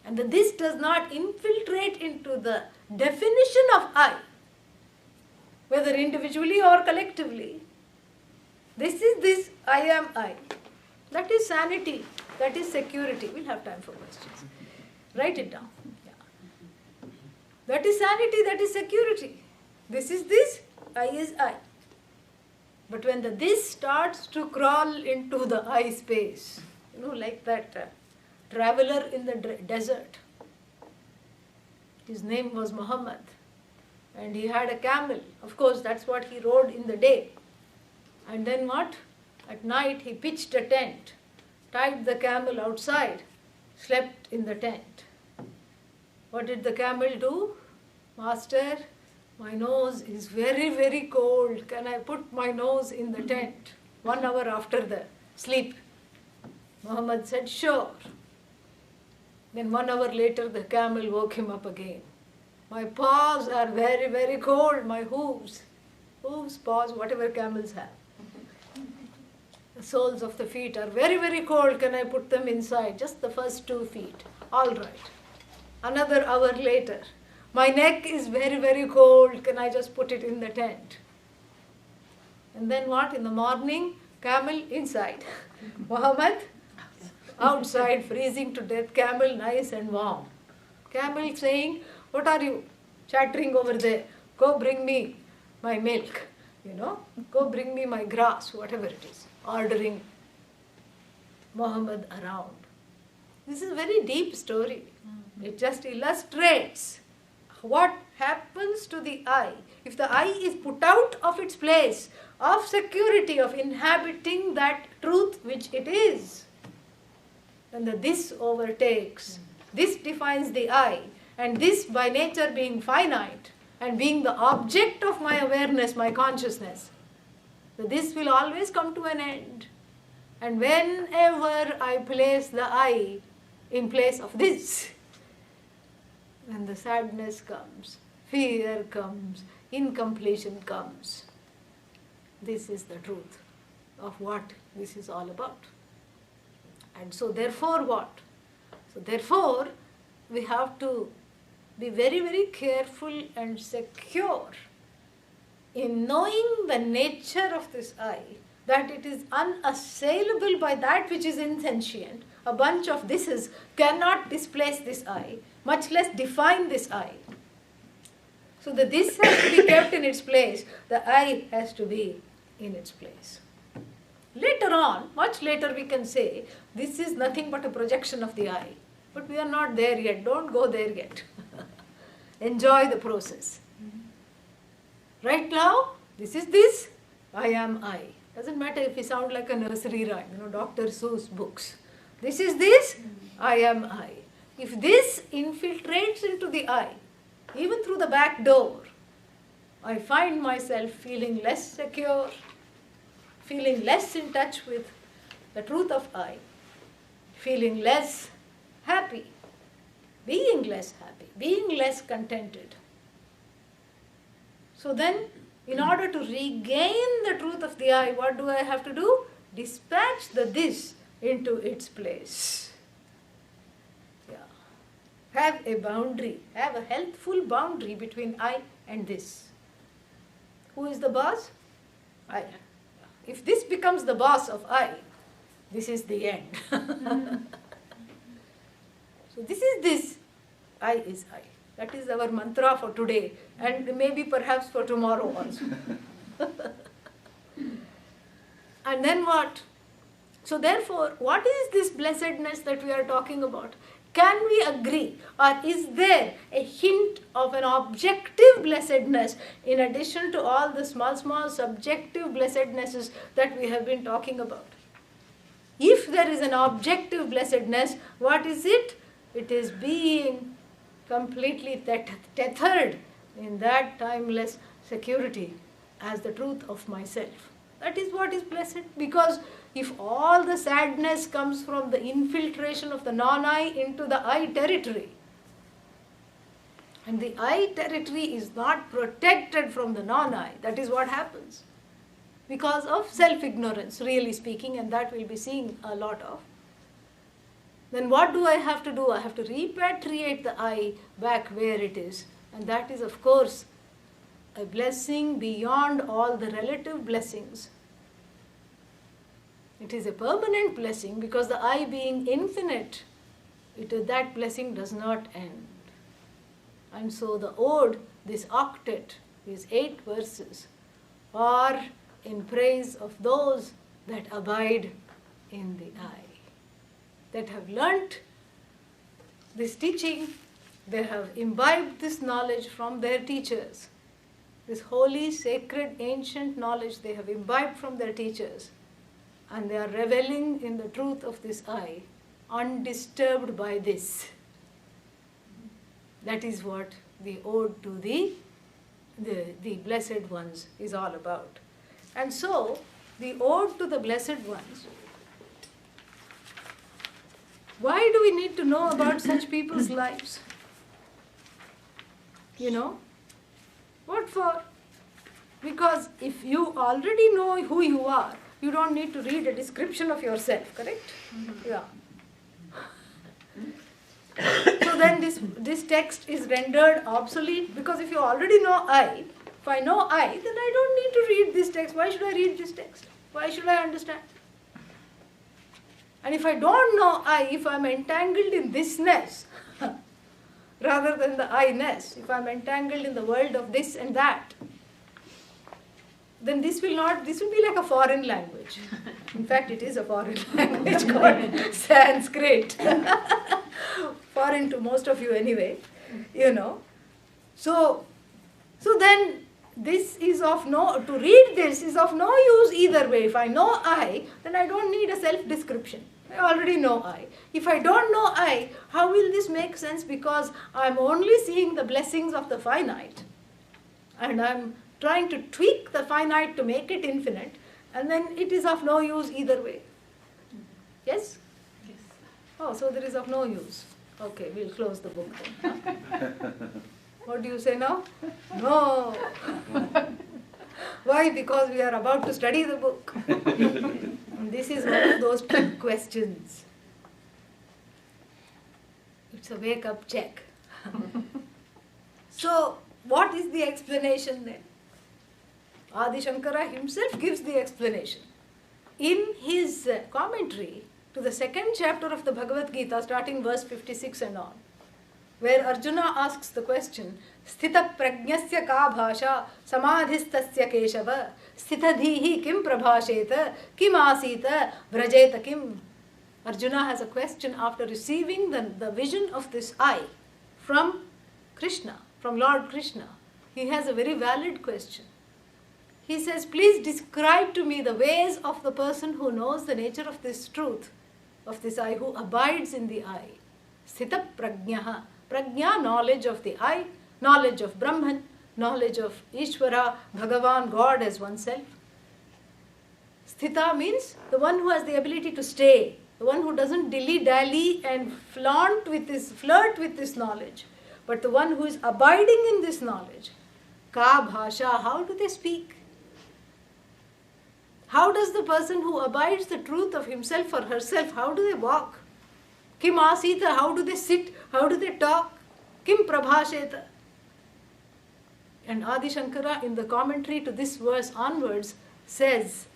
Speaker 1: And the this does not infiltrate into the definition of I, whether individually or collectively. This is this, I am I. That is sanity, that is security. We'll have time for questions. Write it down. Yeah. That is sanity, that is security. This is this, I is I. But when the this starts to crawl into the I space, like that traveler in the desert. His name was Muhammad. And he had a camel. Of course, that's what he rode in the day. And then what? At night he pitched a tent, tied the camel outside, slept in the tent. What did the camel do? Master, my nose is very, very cold. Can I put my nose in the tent? 1 hour after the sleep. Muhammad said, sure. Then 1 hour later the camel woke him up again. My paws are very, very cold, my hooves. Hooves, paws, whatever camels have. The soles of the feet are very, very cold. Can I put them inside? Just the first 2 feet. All right. Another hour later. My neck is very, very cold. Can I just put it in the tent? And then what? In the morning, camel inside. Muhammad outside, freezing to death. Camel nice and warm. Camel saying, what are you chattering over there? Go bring me my milk. Go bring me my grass, whatever it is. Ordering Muhammad around. This is a very deep story. It just illustrates what happens to the I. If the I is put out of its place of security, of inhabiting that truth which it is, then the this overtakes. This defines the I. And this, by nature being finite and being the object of my awareness, my consciousness, so this will always come to an end. And whenever I place the I in place of this, then the sadness comes, fear comes, incompletion comes. This is the truth of what this is all about. And so therefore what? So therefore we have to be very, very careful and secure in knowing the nature of this I, that it is unassailable by that which is insentient, a bunch of thises cannot displace this I, much less define this I. So the this has to be kept in its place, the I has to be in its place. Later on, much later we can say, this is nothing but a projection of the I. But we are not there yet, don't go there yet. Enjoy the process. Right now, this is this, I am I. Doesn't matter if we sound like a nursery rhyme, Dr. Seuss books. This is this, I am I. If this infiltrates into the I, even through the back door, I find myself feeling less secure, feeling less in touch with the truth of I, feeling less happy, being less happy, being less contented. So then, in order to regain the truth of the I, what do I have to do? Dispatch the this into its place. Yeah. Have a boundary, have a healthful boundary between I and this. Who is the boss? I. If this becomes the boss of I, this is the end. So this is this, I is I. That is our mantra for today and maybe perhaps for tomorrow also. And then what? So therefore, what is this blessedness that we are talking about? Can we agree, or is there a hint of an objective blessedness in addition to all the small subjective blessednesses that we have been talking about? If there is an objective blessedness, what is it? It is being completely tethered in that timeless security as the truth of myself. That is what is blessed, because if all the sadness comes from the infiltration of the non-I into the I territory, and the I territory is not protected from the non-I, that is what happens because of self-ignorance, really speaking, and that we'll be seeing a lot of. Then what do I have to do? I have to repatriate the I back where it is. And that is, of course, a blessing beyond all the relative blessings. It is a permanent blessing because the I being infinite, that blessing does not end. And so the ode, this octet, these 8 verses, are in praise of those that abide in the I, that have learnt this teaching, they have imbibed this knowledge from their teachers. This holy, sacred, ancient knowledge they have imbibed from their teachers, and they are reveling in the truth of this I, undisturbed by this. That is what the ode to the blessed ones is all about. And so, the ode to the blessed ones, why do we need to know about such people's lives? What for? Because if you already know who you are, you don't need to read a description of yourself, correct? Mm-hmm. Yeah. So then this text is rendered obsolete, because if you already know I, if I know I, then I don't need to read this text. Why should I read this text? Why should I understand? And if I don't know I, if I'm entangled in thisness, rather than the I-ness, if I'm entangled in the world of this and that, then this will be like a foreign language. In fact, it is a foreign language called Sanskrit. Foreign to most of you anyway, So then this is to read this is of no use either way. If I know I, then I don't need a self-description. I already know I. If I don't know I, how will this make sense? Because I'm only seeing the blessings of the finite, and I'm trying to tweak the finite to make it infinite, and then it is of no use either way. Yes?
Speaker 2: Yes.
Speaker 1: Oh, so there is of no use. Okay, we'll close the book then. What do you say now? No. Why? Because we are about to study the book. And this is one of those big questions. It's a wake-up check. So, what is the explanation then? Adi Shankara himself gives the explanation. In his commentary to the second chapter of the Bhagavad Gita, starting verse 56 and on, where Arjuna asks the question, Sthita prajnasya ka bhasha samadhistasya keshava sthitadhihi kim prabhasheta kim asita vrajeta kim. Arjuna has a question after receiving the vision of this eye from Krishna, from Lord Krishna. He has a very valid question. He says, please describe to me the ways of the person who knows the nature of this truth, of this eye, who abides in the eye. Sthita prajnaha. Prajna, knowledge of the I, knowledge of Brahman, knowledge of Ishvara, Bhagavan, God as oneself. Sthita means the one who has the ability to stay, the one who doesn't dilly-dally and flirt with this knowledge, but the one who is abiding in this knowledge. Ka bhasha, how do they speak? How does the person who abides the truth of himself or herself, how do they walk? Kim asita, how do they sit? How do they talk? Kim prabhasheta. And Adi Shankara in the commentary to this verse onwards says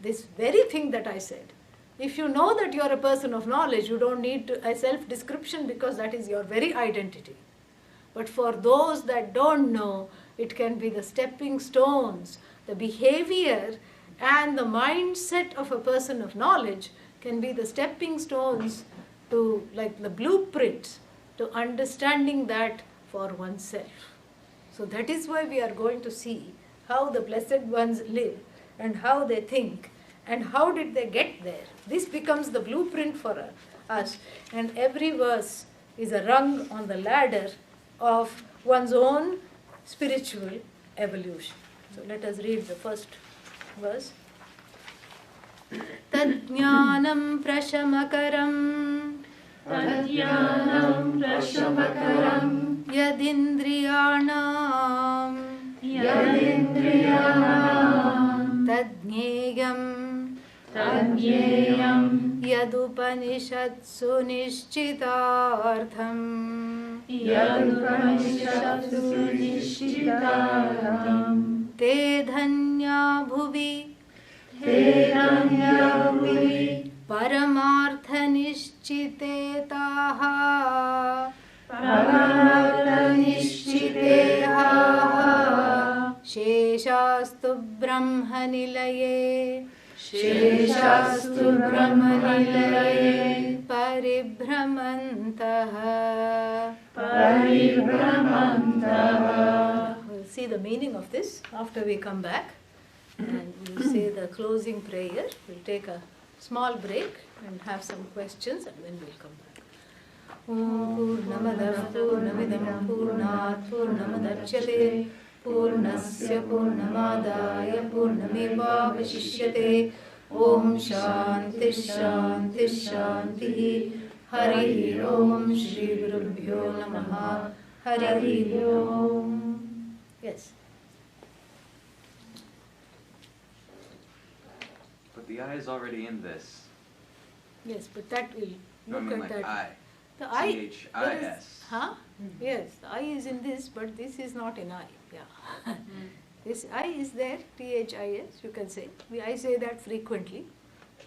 Speaker 1: this very thing that I said. If you know that you are a person of knowledge, you don't need a self-description because that is your very identity. But for those that don't know, it can be the stepping stones, the behavior and the mindset of a person of knowledge can be the stepping stones to, like the blueprint, to understanding that for oneself. So that is why we are going to see how the blessed ones live and how they think and how did they get there. This becomes the blueprint for us, and every verse is a rung on the ladder of one's own spiritual evolution. So let us read the first verse. Tadjnanam prashamakaram yadindriyanam tadnyeyam yadupanishatsu nishchitartham te dhanya bhuvi paramartha nishchitetaha sheshastu brahmanilaye paribhramantaha. We'll see the meaning of this after we come back. And we'll say the closing prayer. We'll take a small break and have some questions and then we'll come back. Purnamadav Purnamidam Purnat Purnamadachyate Purnasya Purnamadaya Purnamevavashishyate Om Shanti Shanti Shanti Hari Om Shri Gurubhyo Namaha Hari Om. Yes.
Speaker 3: The I is already in this.
Speaker 1: Yes, but that will
Speaker 3: No, I
Speaker 1: look
Speaker 3: mean
Speaker 1: at
Speaker 3: like
Speaker 1: that.
Speaker 3: I.
Speaker 1: The I,
Speaker 3: C-H-I-S.
Speaker 1: huh? Yes, the I is in this, but this is not in I. Yeah. This I is there, T-H-I-S, you can say. I say that frequently.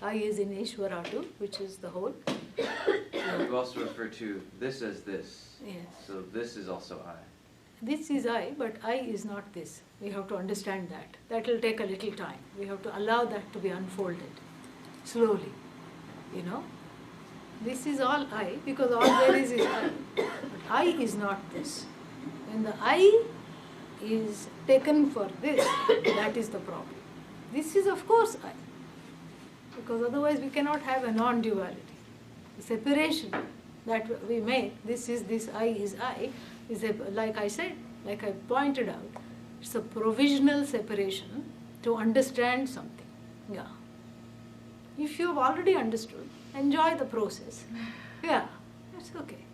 Speaker 1: I is in Ishvara too, which is the whole.
Speaker 3: You also refer to this as this.
Speaker 1: Yes.
Speaker 3: So this is also I.
Speaker 1: This is I, but I is not this. We have to understand that. That will take a little time. We have to allow that to be unfolded slowly. You know, this is all I, because all there is I. But I is not this. When the I is taken for this, that is the problem. This is of course I, because otherwise we cannot have a non-duality. The separation that we make, this is this I, is like I said, like I pointed out, it's a provisional separation to understand something. Yeah. If you have already understood, enjoy the process. Yeah, that's okay.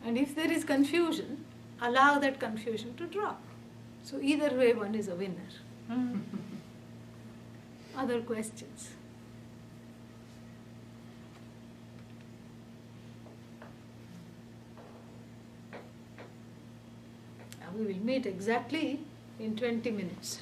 Speaker 1: And if there is confusion, allow that confusion to drop. So either way, one is a winner. Other questions? We will meet exactly in 20 minutes.